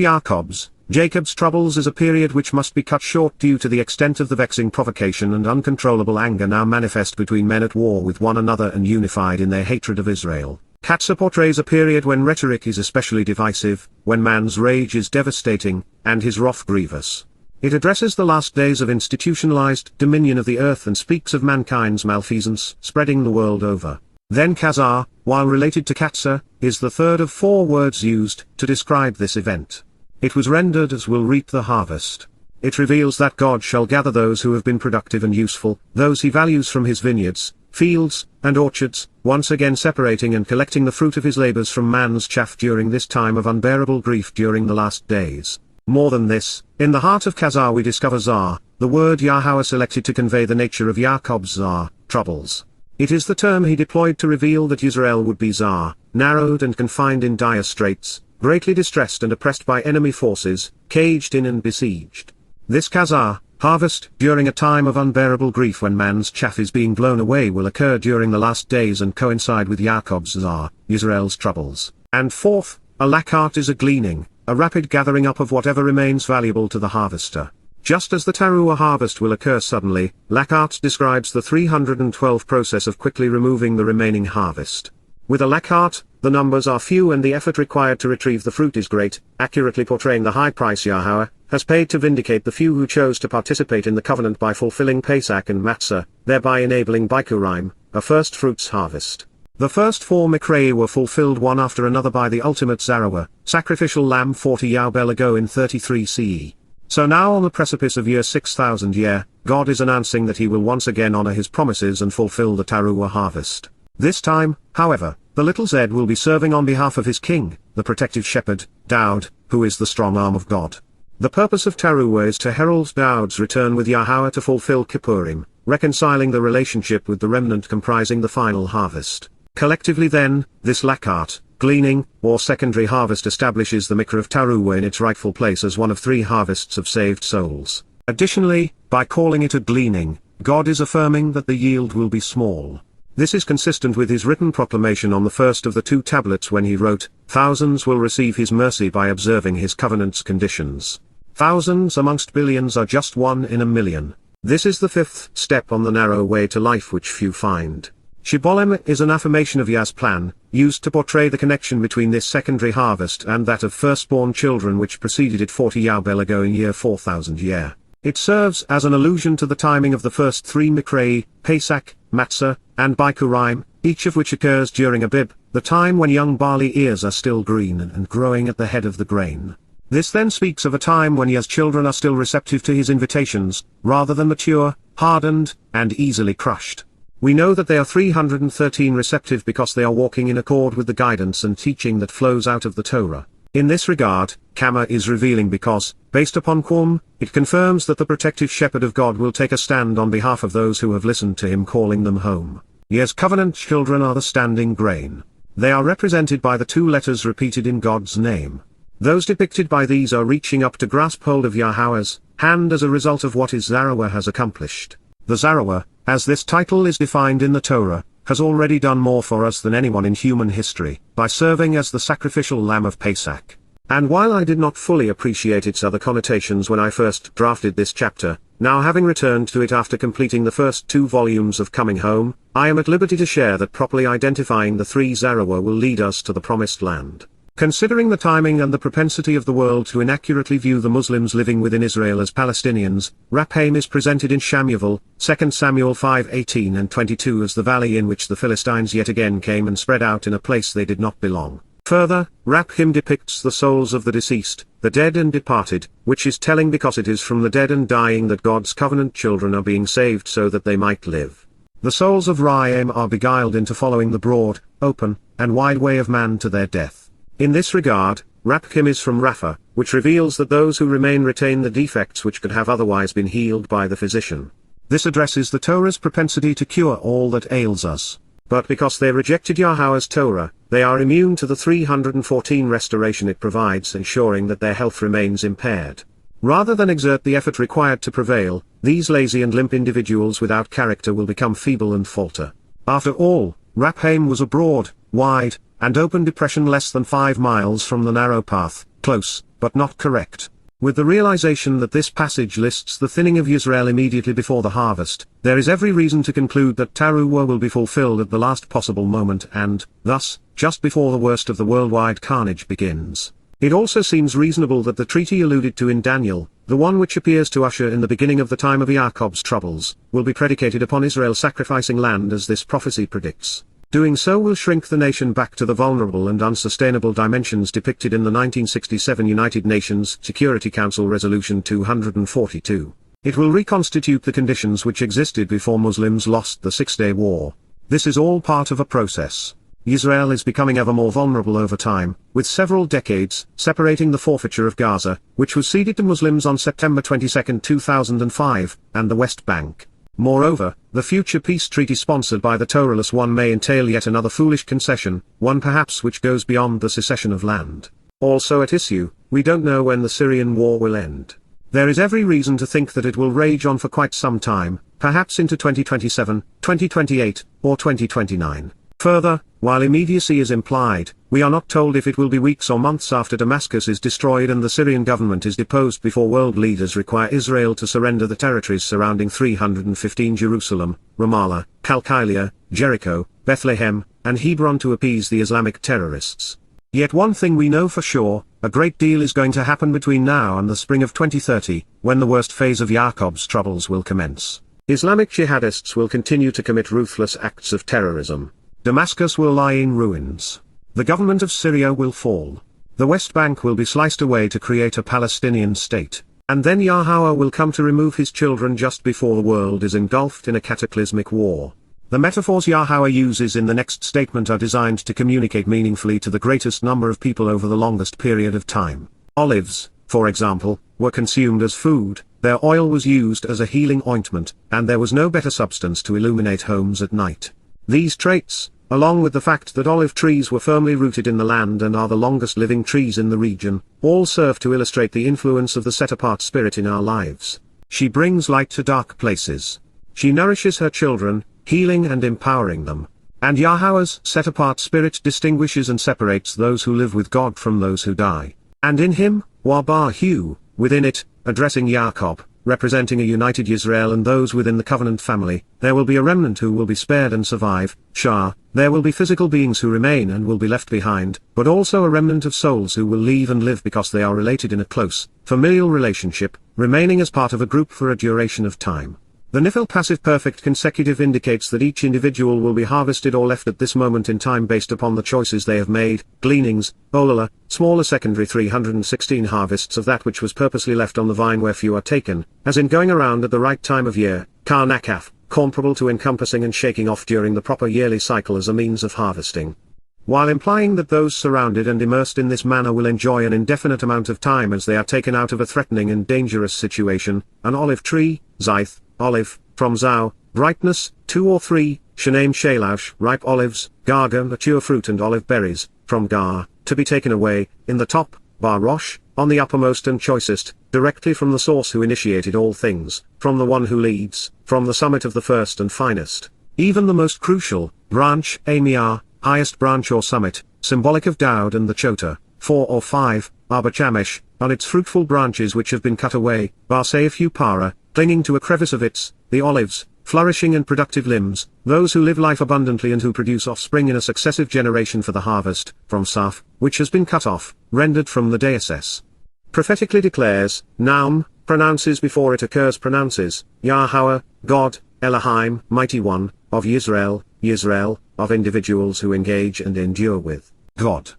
Jacob's troubles is a period which must be cut short due to the extent of the vexing provocation and uncontrollable anger now manifest between men at war with one another and unified in their hatred of Israel. Qatsyr portrays a period when rhetoric is especially divisive, when man's rage is devastating, and his wrath grievous. It addresses the last days of institutionalized dominion of the earth and speaks of mankind's malfeasance spreading the world over. Then Qatsyr, while related to Qatsyr, is the third of 4 words used to describe this event. It was rendered as will reap the harvest. It reveals that God shall gather those who have been productive and useful, those he values from his vineyards, fields, and orchards, once again separating and collecting the fruit of his labors from man's chaff during this time of unbearable grief during the last days. More than this, in the heart of Qatsyr we discover Zar, the word Yahowah selected to convey the nature of Yaakov's Zar, troubles. It is the term he deployed to reveal that Israel would be Zar, narrowed and confined in dire straits, greatly distressed and oppressed by enemy forces, caged in and besieged. This Qatsyr harvest, during a time of unbearable grief when man's chaff is being blown away, will occur during the last days and coincide with Yaakov's Zar, Israel's troubles. And fourth, a lakart is a gleaning, a rapid gathering up of whatever remains valuable to the harvester. Just as the Taruw'ah harvest will occur suddenly, lakart describes the 312 process of quickly removing the remaining harvest. With a lakart, the numbers are few and the effort required to retrieve the fruit is great, accurately portraying the high price Yahowah has paid to vindicate the few who chose to participate in the covenant by fulfilling Pesach and Matzah, thereby enabling Bikurim, a first fruits harvest. The first 4 Miqra'ey were fulfilled one after another by the ultimate Taruw'ah, sacrificial lamb 40 Yobel ago in 33 CE. So now on the precipice of year 6000 year, God is announcing that he will once again honor his promises and fulfill the Taruw'ah harvest. This time, however, the little Z will be serving on behalf of his king, the protective shepherd, Daud, who is the strong arm of God. The purpose of Taruw'ah is to herald Daud's return with Yahowah to fulfill Kippurim, reconciling the relationship with the remnant comprising the final harvest. Collectively then, this lakart, gleaning, or secondary harvest establishes the Miqra'ey of Taruw'ah in its rightful place as one of 3 harvests of saved souls. Additionally, by calling it a gleaning, God is affirming that the yield will be small. This is consistent with his written proclamation on the first of the 2 tablets when he wrote, "Thousands will receive his mercy by observing his covenant's conditions. Thousands amongst billions are just 1 in a million." This is the 5th step on the narrow way to life which few find. Shibbolem is an affirmation of Yah's plan, used to portray the connection between this secondary harvest and that of firstborn children which preceded it 40 Yobel ago in year 4000 year. It serves as an allusion to the timing of the first 3 Miqra'ey, Pesach, Matzah, and Bikurim, each of which occurs during Abib, the time when young barley ears are still green and growing at the head of the grain. This then speaks of a time when Yah's children are still receptive to his invitations, rather than mature, hardened, and easily crushed. We know that they are 313 receptive because they are walking in accord with the guidance and teaching that flows out of the Torah. In this regard, Qamma is revealing because, based upon Qum, it confirms that the protective shepherd of God will take a stand on behalf of those who have listened to him calling them home. Yah's covenant children are the standing grain. They are represented by the 2 letters repeated in God's name. Those depicted by these are reaching up to grasp hold of Yahowah's hand as a result of what his Taruw'ah has accomplished. The Taruw'ah, as this title is defined in the Torah, has already done more for us than anyone in human history, by serving as the sacrificial lamb of Pesach. And while I did not fully appreciate its other connotations when I first drafted this chapter, now having returned to it after completing the first 2 volumes of Coming Home, I am at liberty to share that properly identifying the 3 Taruw'ah will lead us to the Promised Land. Considering the timing and the propensity of the world to inaccurately view the Muslims living within Israel as Palestinians, Raphaim is presented in Shamuel, 2 Samuel 5:18 and 22 as the valley in which the Philistines yet again came and spread out in a place they did not belong. Further, Raphaim depicts the souls of the deceased, the dead and departed, which is telling because it is from the dead and dying that God's covenant children are being saved so that they might live. The souls of Raphaim are beguiled into following the broad, open, and wide way of man to their death. In this regard, Raphaim is from Rapha, which reveals that those who remain retain the defects which could have otherwise been healed by the physician. This addresses the Torah's propensity to cure all that ails us. But because they rejected Yahowah's Torah, they are immune to the 314 restoration it provides, ensuring that their health remains impaired. Rather than exert the effort required to prevail, these lazy and limp individuals without character will become feeble and falter. After all, Raphaim was a broad, wide, and open depression less than 5 miles from the narrow path, close, but not correct. With the realization that this passage lists the thinning of Israel immediately before the harvest, there is every reason to conclude that Taruw'ah will be fulfilled at the last possible moment and, thus, just before the worst of the worldwide carnage begins. It also seems reasonable that the treaty alluded to in Daniel, the one which appears to usher in the beginning of the time of Jacob's troubles, will be predicated upon Israel sacrificing land as this prophecy predicts. Doing so will shrink the nation back to the vulnerable and unsustainable dimensions depicted in the 1967 United Nations Security Council Resolution 242. It will reconstitute the conditions which existed before Muslims lost the Six-Day War. This is all part of a process. Israel is becoming ever more vulnerable over time, with several decades separating the forfeiture of Gaza, which was ceded to Muslims on September 22, 2005, and the West Bank. Moreover, the future peace treaty sponsored by the Torah one may entail yet another foolish concession, one perhaps which goes beyond the secession of land. Also at issue, we don't know when the Syrian war will end. There is every reason to think that it will rage on for quite some time, perhaps into 2027, 2028, or 2029. Further, while immediacy is implied, we are not told if it will be weeks or months after Damascus is destroyed and the Syrian government is deposed before world leaders require Israel to surrender the territories surrounding 315 Jerusalem, Ramallah, Qalqilia, Jericho, Bethlehem, and Hebron to appease the Islamic terrorists. Yet one thing we know for sure, a great deal is going to happen between now and the spring of 2030, when the worst phase of Jacob's troubles will commence. Islamic jihadists will continue to commit ruthless acts of terrorism. Damascus will lie in ruins. The government of Syria will fall. The West Bank will be sliced away to create a Palestinian state. And then Yahowah will come to remove his children just before the world is engulfed in a cataclysmic war. The metaphors Yahowah uses in the next statement are designed to communicate meaningfully to the greatest number of people over the longest period of time. Olives, for example, were consumed as food, their oil was used as a healing ointment, and there was no better substance to illuminate homes at night. These traits, along with the fact that olive trees were firmly rooted in the land and are the longest living trees in the region, all serve to illustrate the influence of the set-apart spirit in our lives. She brings light to dark places. She nourishes her children, healing and empowering them. And Yahowah's set-apart spirit distinguishes and separates those who live with God from those who die. And in him, Wabahu, within it, addressing Jacob, representing a united Israel and those within the covenant family, there will be a remnant who will be spared and survive. Shah, there will be physical beings who remain and will be left behind, but also a remnant of souls who will leave and live because they are related in a close, familial relationship, remaining as part of a group for a duration of time. The Nifil passive perfect consecutive indicates that each individual will be harvested or left at this moment in time based upon the choices they have made. Gleanings, Olala, smaller secondary 316 harvests of that which was purposely left on the vine where few are taken, as in going around at the right time of year. Karnakaf, comparable to encompassing and shaking off during the proper yearly cycle as a means of harvesting. While implying that those surrounded and immersed in this manner will enjoy an indefinite amount of time as they are taken out of a threatening and dangerous situation. An olive tree, Zyth, olive, from Zau, brightness, 2 or 3, Shanaim Shalaush, ripe olives, Garga, mature fruit and olive berries, from Gar, to be taken away, in the top, Bar Rosh, on the uppermost and choicest, directly from the source who initiated all things, from the one who leads, from the summit of the first and finest. Even the most crucial, branch, Amiar, highest branch or summit, symbolic of Daud and the Chota, 4 or 5, Arba Chamesh, on its fruitful branches which have been cut away, Barseif Para, clinging to a crevice of its, the olives, flourishing and productive limbs, those who live life abundantly and who produce offspring in a successive generation for the harvest, from Saf, which has been cut off, rendered from the deesses. Prophetically declares, Naum, pronounces before it occurs pronounces, Yahowah, God, Elohim, Mighty One, of Yisrael, Yisrael, of individuals who engage and endure with God.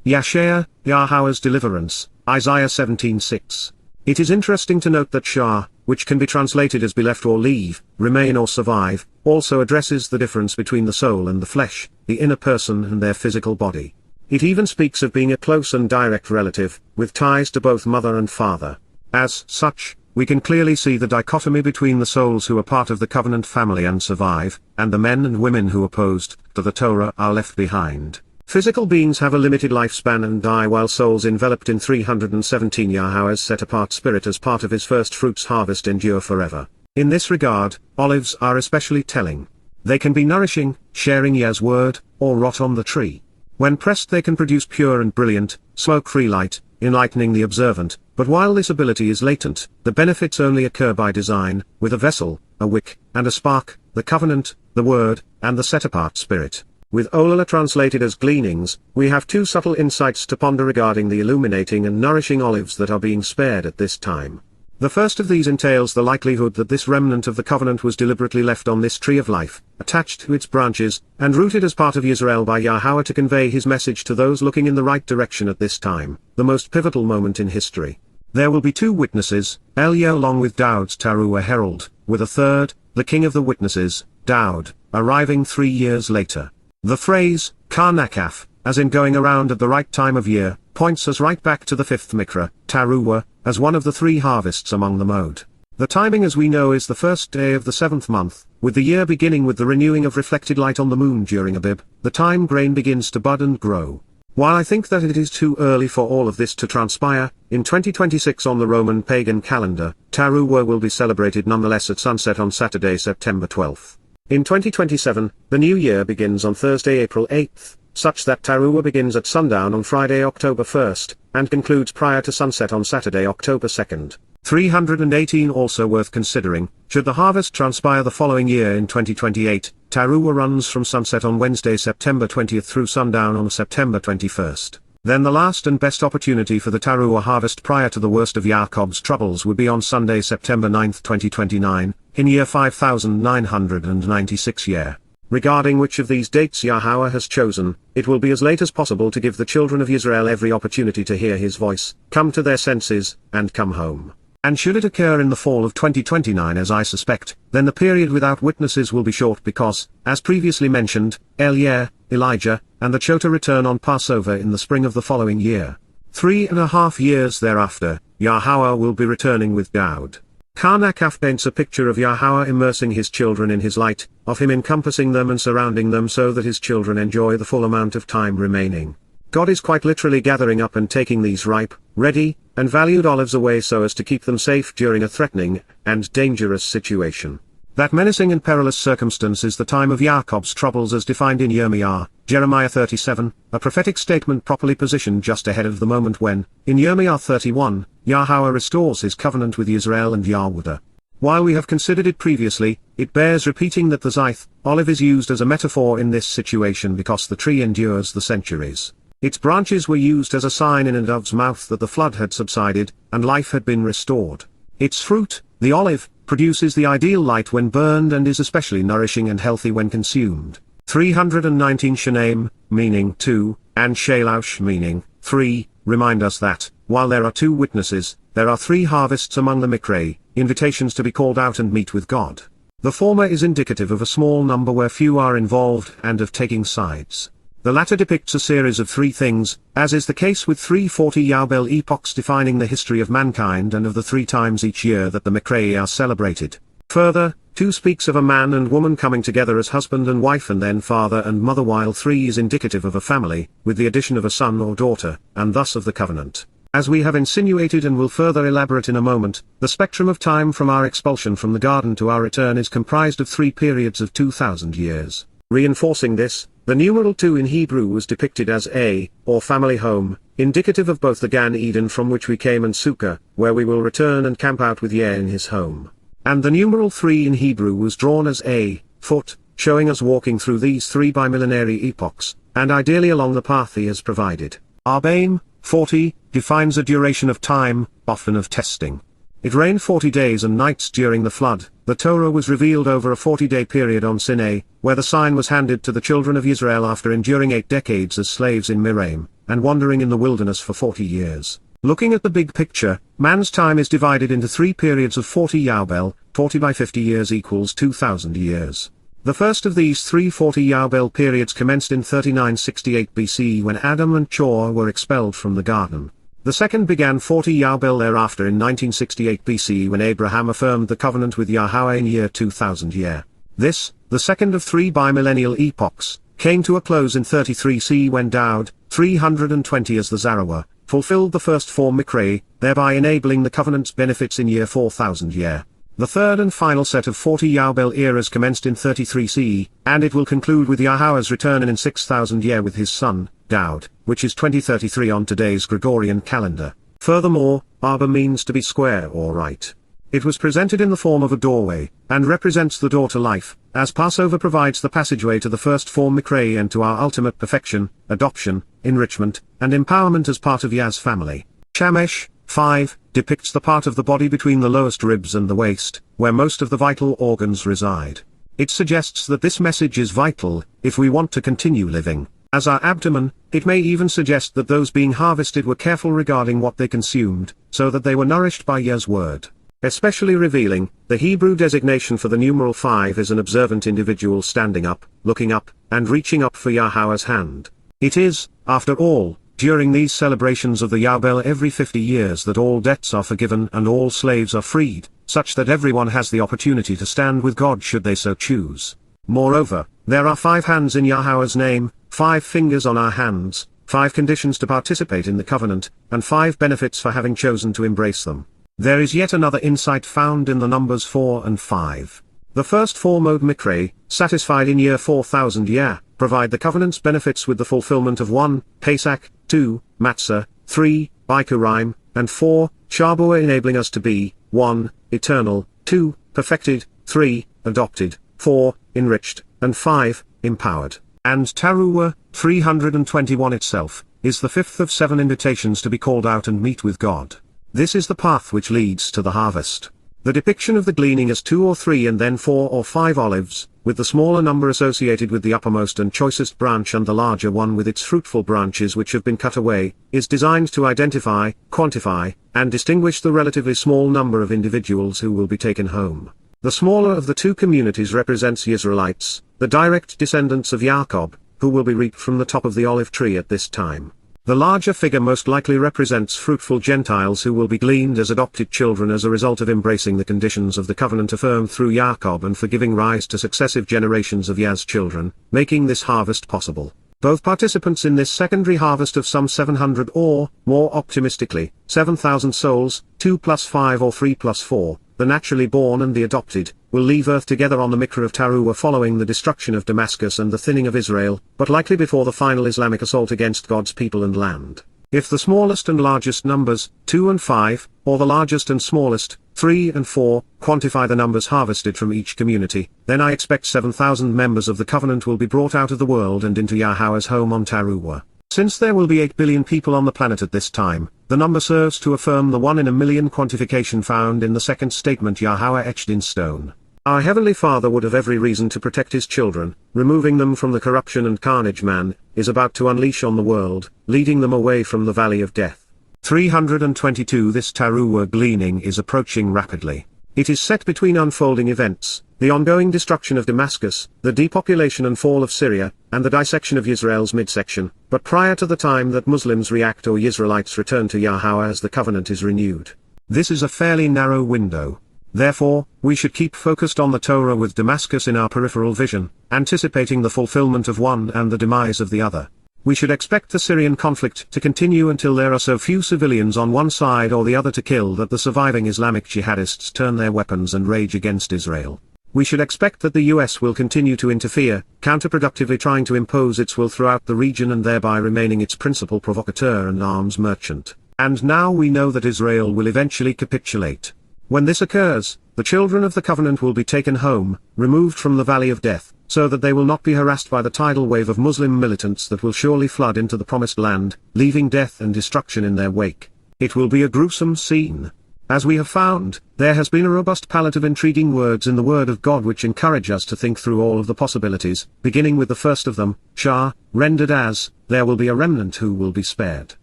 Yashea, Yahowah's deliverance, Isaiah 17:6. It is interesting to note that Shah, which can be translated as be left or leave, remain or survive, also addresses the difference between the soul and the flesh, the inner person and their physical body. It even speaks of being a close and direct relative, with ties to both mother and father. As such, we can clearly see the dichotomy between the souls who are part of the covenant family and survive, and the men and women who opposed to the Torah are left behind. Physical beings have a limited lifespan and die while souls enveloped in 317 Yahowah's set-apart spirit as part of his first fruits harvest endure forever. In this regard, olives are especially telling. They can be nourishing, sharing Yah's word, or rot on the tree. When pressed they can produce pure and brilliant, smoke-free light, enlightening the observant, but while this ability is latent, the benefits only occur by design, with a vessel, a wick, and a spark, the covenant, the word, and the set-apart spirit. With Olala translated as gleanings, we have 2 subtle insights to ponder regarding the illuminating and nourishing olives that are being spared at this time. The first of these entails the likelihood that this remnant of the covenant was deliberately left on this tree of life, attached to its branches, and rooted as part of Israel by Yahweh to convey his message to those looking in the right direction at this time, the most pivotal moment in history. There will be two witnesses, Elia along with Daud's Taruw'ah herald, with a third, the king of the witnesses, Daud, arriving 3 years later. The phrase, Karnakaf, as in going around at the right time of year, points us right back to the fifth Miqra'ey, Taruw'ah, as one of the 3 harvests among the mode. The timing as we know is the first day of the 7th month, with the year beginning with the renewing of reflected light on the moon during Abib, the time grain begins to bud and grow. While I think that it is too early for all of this to transpire, in 2026 on the Roman pagan calendar, Taruw'ah will be celebrated nonetheless at sunset on Saturday, September 12th. In 2027, the new year begins on Thursday, April 8th, such that Taruw'ah begins at sundown on Friday, October 1st, and concludes prior to sunset on Saturday, October 2nd. 318 Also worth considering, should the harvest transpire the following year in 2028, Taruw'ah runs from sunset on Wednesday, September 20th through sundown on September 21st. Then the last and best opportunity for the Taruw'ah harvest prior to the worst of Jacob's troubles would be on Sunday, September 9th, 2029, in year 5996 year. Regarding which of these dates Yahweh has chosen, it will be as late as possible to give the children of Israel every opportunity to hear his voice, come to their senses, and come home. And should it occur in the fall of 2029 as I suspect, then the period without witnesses will be short because, as previously mentioned, Elijah, and the Chota return on Passover in the spring of the following year. 3.5 years thereafter, Yahweh will be returning with Daud. Karnakaf paints a picture of Yahweh immersing his children in his light, of him encompassing them and surrounding them so that his children enjoy the full amount of time remaining. God is quite literally gathering up and taking these ripe, ready, and valued olives away so as to keep them safe during a threatening and dangerous situation. That menacing and perilous circumstance is the time of Jacob's troubles as defined in Jeremiah 37, a prophetic statement properly positioned just ahead of the moment when, in Jeremiah 31, Yahweh restores his covenant with Israel and Yahudah. While we have considered it previously, it bears repeating that the zithe, olive is used as a metaphor in this situation because the tree endures the centuries. Its branches were used as a sign in a dove's mouth that the flood had subsided, and life had been restored. Its fruit, the olive, produces the ideal light when burned and is especially nourishing and healthy when consumed. 319 Shanaim, meaning 2, and Shalaush meaning 3, remind us that, while there are 2 witnesses, there are 3 harvests among the Miqra'ey, invitations to be called out and meet with God. The former is indicative of a small number where few are involved and of taking sides. The latter depicts a series of 3 things, as is the case with 340 Yaubel epochs defining the history of mankind and of the 3 times each year that the Miqra'ey are celebrated. Further, 2 speaks of a man and woman coming together as husband and wife and then father and mother, while 3 is indicative of a family, with the addition of a son or daughter, and thus of the covenant. As we have insinuated and will further elaborate in a moment, the spectrum of time from our expulsion from the garden to our return is comprised of 3 periods of 2,000 years. Reinforcing this, the numeral 2 in Hebrew was depicted as a, or family home, indicative of both the Gan Eden from which we came and Sukkah, where we will return and camp out with Yeh in his home. And the numeral 3 in Hebrew was drawn as a, foot, showing us walking through these 3 bimillenary epochs, and ideally along the path he has provided. Arbaim, 40, defines a duration of time, often of testing. It rained 40 days and nights during the flood. The Torah was revealed over a 40-day period on Sinai, where the sign was handed to the children of Israel after enduring 8 decades as slaves in Miraim, and wandering in the wilderness for 40 years. Looking at the big picture, man's time is divided into 3 periods of 40 Yaubel, 40 by 50 years equals 2,000 years. The first of these 340 Yaubel periods commenced in 3968 BC when Adam and Chor were expelled from the garden. The second began 40 Yaubel thereafter in 1968 BC when Abraham affirmed the covenant with Yahweh in year 2000 year. This, the second of 3 bimillennial epochs, came to a close in 33 CE when Daud, 320 as the Taruw'ah, fulfilled the first 4 Miqra'ey, thereby enabling the covenant's benefits in year 4000 year. The third and final set of 40 Yaubel eras commenced in 33 CE, and it will conclude with Yahweh's return in 6000 year with his son, Daud, which is 2033 on today's Gregorian calendar. Furthermore, Arba means to be square or right. It was presented in the form of a doorway, and represents the door to life, as Passover provides the passageway to the first 4 Miqra'ey and to our ultimate perfection, adoption, enrichment, and empowerment as part of Yah's family. Shamesh, 5, depicts the part of the body between the lowest ribs and the waist, where most of the vital organs reside. It suggests that this message is vital, if we want to continue living. As our abdomen, it may even suggest that those being harvested were careful regarding what they consumed, so that they were nourished by Yah's word. Especially revealing, the Hebrew designation for the numeral 5 is an observant individual standing up, looking up, and reaching up for Yahweh's hand. It is, after all, during these celebrations of the Yobel every 50 years that all debts are forgiven and all slaves are freed, such that everyone has the opportunity to stand with God should they so choose. Moreover, there are 5 hands in Yahweh's name, 5 fingers on our hands, 5 conditions to participate in the covenant, and 5 benefits for having chosen to embrace them. There is yet another insight found in the numbers 4 and 5. The first 4 mode Miqra'ey, satisfied in year 4000 provide the covenant's benefits with the fulfillment of 1, Pesach, 2, Matzah, 3, Bikurim, and 4, Shabat, enabling us to be 1, eternal, 2, perfected, 3, adopted, 4, enriched, and 5, empowered. And Taruw'ah 321 itself, is the 5th of 7 invitations to be called out and meet with God. This is the path which leads to the harvest. The depiction of the gleaning as 2 or 3 and then 4 or 5 olives, with the smaller number associated with the uppermost and choicest branch and the larger one with its fruitful branches which have been cut away, is designed to identify, quantify, and distinguish the relatively small number of individuals who will be taken home. The smaller of the two communities represents the Israelites, the direct descendants of Jacob, who will be reaped from the top of the olive tree at this time. The larger figure most likely represents fruitful Gentiles who will be gleaned as adopted children as a result of embracing the conditions of the covenant affirmed through Jacob and for giving rise to successive generations of Yah's children, making this harvest possible. Both participants in this secondary harvest of some 700 or, more optimistically, 7,000 souls, 2 plus 5 or 3 plus 4, the naturally born and the adopted, will leave earth together on the Miqra'ey of Taruw'ah following the destruction of Damascus and the thinning of Israel, but likely before the final Islamic assault against God's people and land. If the smallest and largest numbers, 2 and 5, or the largest and smallest, 3 and 4, quantify the numbers harvested from each community, then I expect 7,000 members of the covenant will be brought out of the world and into Yahweh's home on Taruw'ah. Since there will be 8 billion people on the planet at this time, the number serves to affirm the 1 in a million quantification found in the second statement Yahweh etched in stone. Our Heavenly Father would have every reason to protect His children, removing them from the corruption and carnage man is about to unleash on the world, leading them away from the valley of death. 322 This Taruw'ah gleaning is approaching rapidly. It is set between unfolding events, the ongoing destruction of Damascus, the depopulation and fall of Syria, and the dissection of Israel's midsection, but prior to the time that Muslims react or Israelites return to Yahweh as the covenant is renewed. This is a fairly narrow window. Therefore, we should keep focused on the Torah with Damascus in our peripheral vision, anticipating the fulfillment of one and the demise of the other. We should expect the Syrian conflict to continue until there are so few civilians on one side or the other to kill that the surviving Islamic jihadists turn their weapons and rage against Israel. We should expect that the US will continue to interfere, counterproductively trying to impose its will throughout the region and thereby remaining its principal provocateur and arms merchant. And now we know that Israel will eventually capitulate. When this occurs, the children of the covenant will be taken home, removed from the valley of death, so that they will not be harassed by the tidal wave of Muslim militants that will surely flood into the promised land, leaving death and destruction in their wake. It will be a gruesome scene. As we have found, there has been a robust palette of intriguing words in the Word of God which encourage us to think through all of the possibilities, beginning with the first of them, Shah, rendered as, there will be a remnant who will be spared.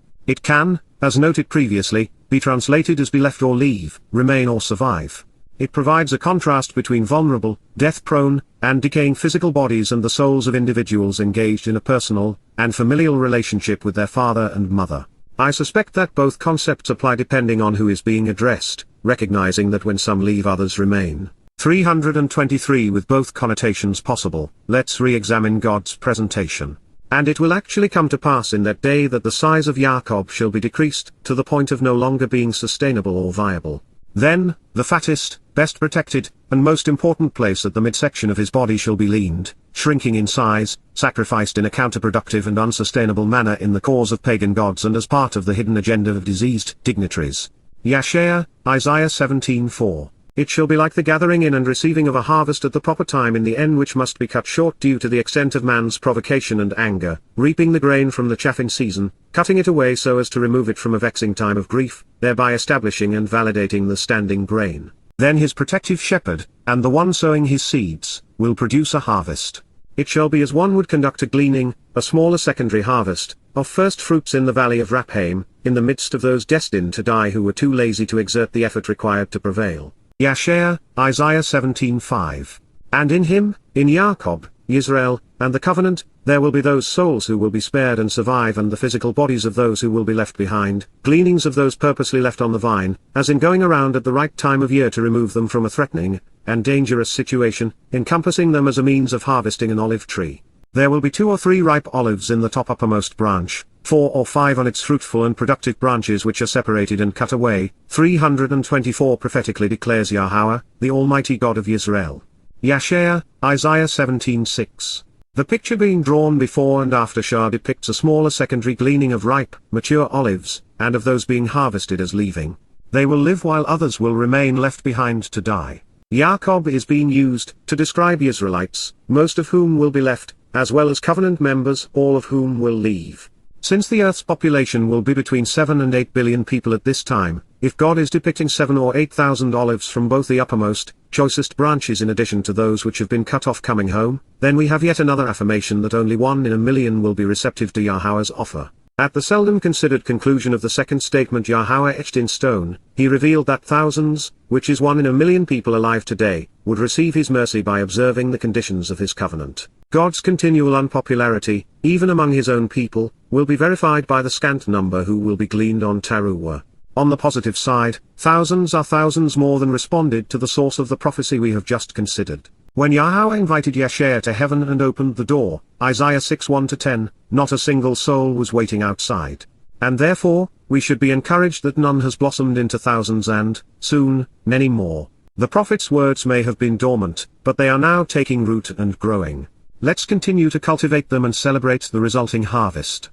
It can, as noted previously, be translated as be left or leave, remain or survive. It provides a contrast between vulnerable, death-prone, and decaying physical bodies and the souls of individuals engaged in a personal and familial relationship with their father and mother. I suspect that both concepts apply depending on who is being addressed, recognizing that when some leave others remain. 323 With both connotations possible, let's re-examine God's presentation. And it will actually come to pass in that day that the size of Jacob shall be decreased, to the point of no longer being sustainable or viable. Then, the fattest, best protected, and most important place at the midsection of his body shall be leaned, shrinking in size, sacrificed in a counterproductive and unsustainable manner in the cause of pagan gods and as part of the hidden agenda of diseased dignitaries. Yashaya, Isaiah 17:4. It shall be like the gathering in and receiving of a harvest at the proper time in the end, which must be cut short due to the extent of man's provocation and anger, reaping the grain from the chaffing season, cutting it away so as to remove it from a vexing time of grief, thereby establishing and validating the standing grain. Then his protective shepherd, and the one sowing his seeds, will produce a harvest. It shall be as one would conduct a gleaning, a smaller secondary harvest, of first fruits in the valley of Raphaim, in the midst of those destined to die who were too lazy to exert the effort required to prevail. Yashar, Isaiah 17:5. And in him, in Jacob, Israel, and the covenant, there will be those souls who will be spared and survive, and the physical bodies of those who will be left behind, gleanings of those purposely left on the vine, as in going around at the right time of year to remove them from a threatening and dangerous situation, encompassing them as a means of harvesting an olive tree. There will be 2 or 3 ripe olives in the top uppermost branch, 4 or 5 on its fruitful and productive branches which are separated and cut away. 324 prophetically declares Yahowah, the Almighty God of Israel. Yashar, Isaiah 17:6. The picture being drawn before and after Shah depicts a smaller secondary gleaning of ripe, mature olives, and of those being harvested as leaving. They will live while others will remain left behind to die. Jacob is being used to describe Israelites, most of whom will be left, as well as covenant members, all of whom will leave. Since the earth's population will be between 7 and 8 billion people at this time, if God is depicting 7 or 8,000 olives from both the uppermost, choicest branches in addition to those which have been cut off coming home, then we have yet another affirmation that only 1 in a million will be receptive to Yahowah's offer. At the seldom considered conclusion of the second statement Yahowah etched in stone, he revealed that thousands, which is 1 in a million people alive today, would receive his mercy by observing the conditions of his covenant. God's continual unpopularity, even among his own people, will be verified by the scant number who will be gleaned on Taruw'ah. On the positive side, thousands are thousands more than responded to the source of the prophecy we have just considered. When Yahowah invited Yashar to heaven and opened the door, Isaiah 6:1-10, not a single soul was waiting outside. And therefore, we should be encouraged that none has blossomed into thousands and, soon, many more. The prophet's words may have been dormant, but they are now taking root and growing. Let's continue to cultivate them and celebrate the resulting harvest.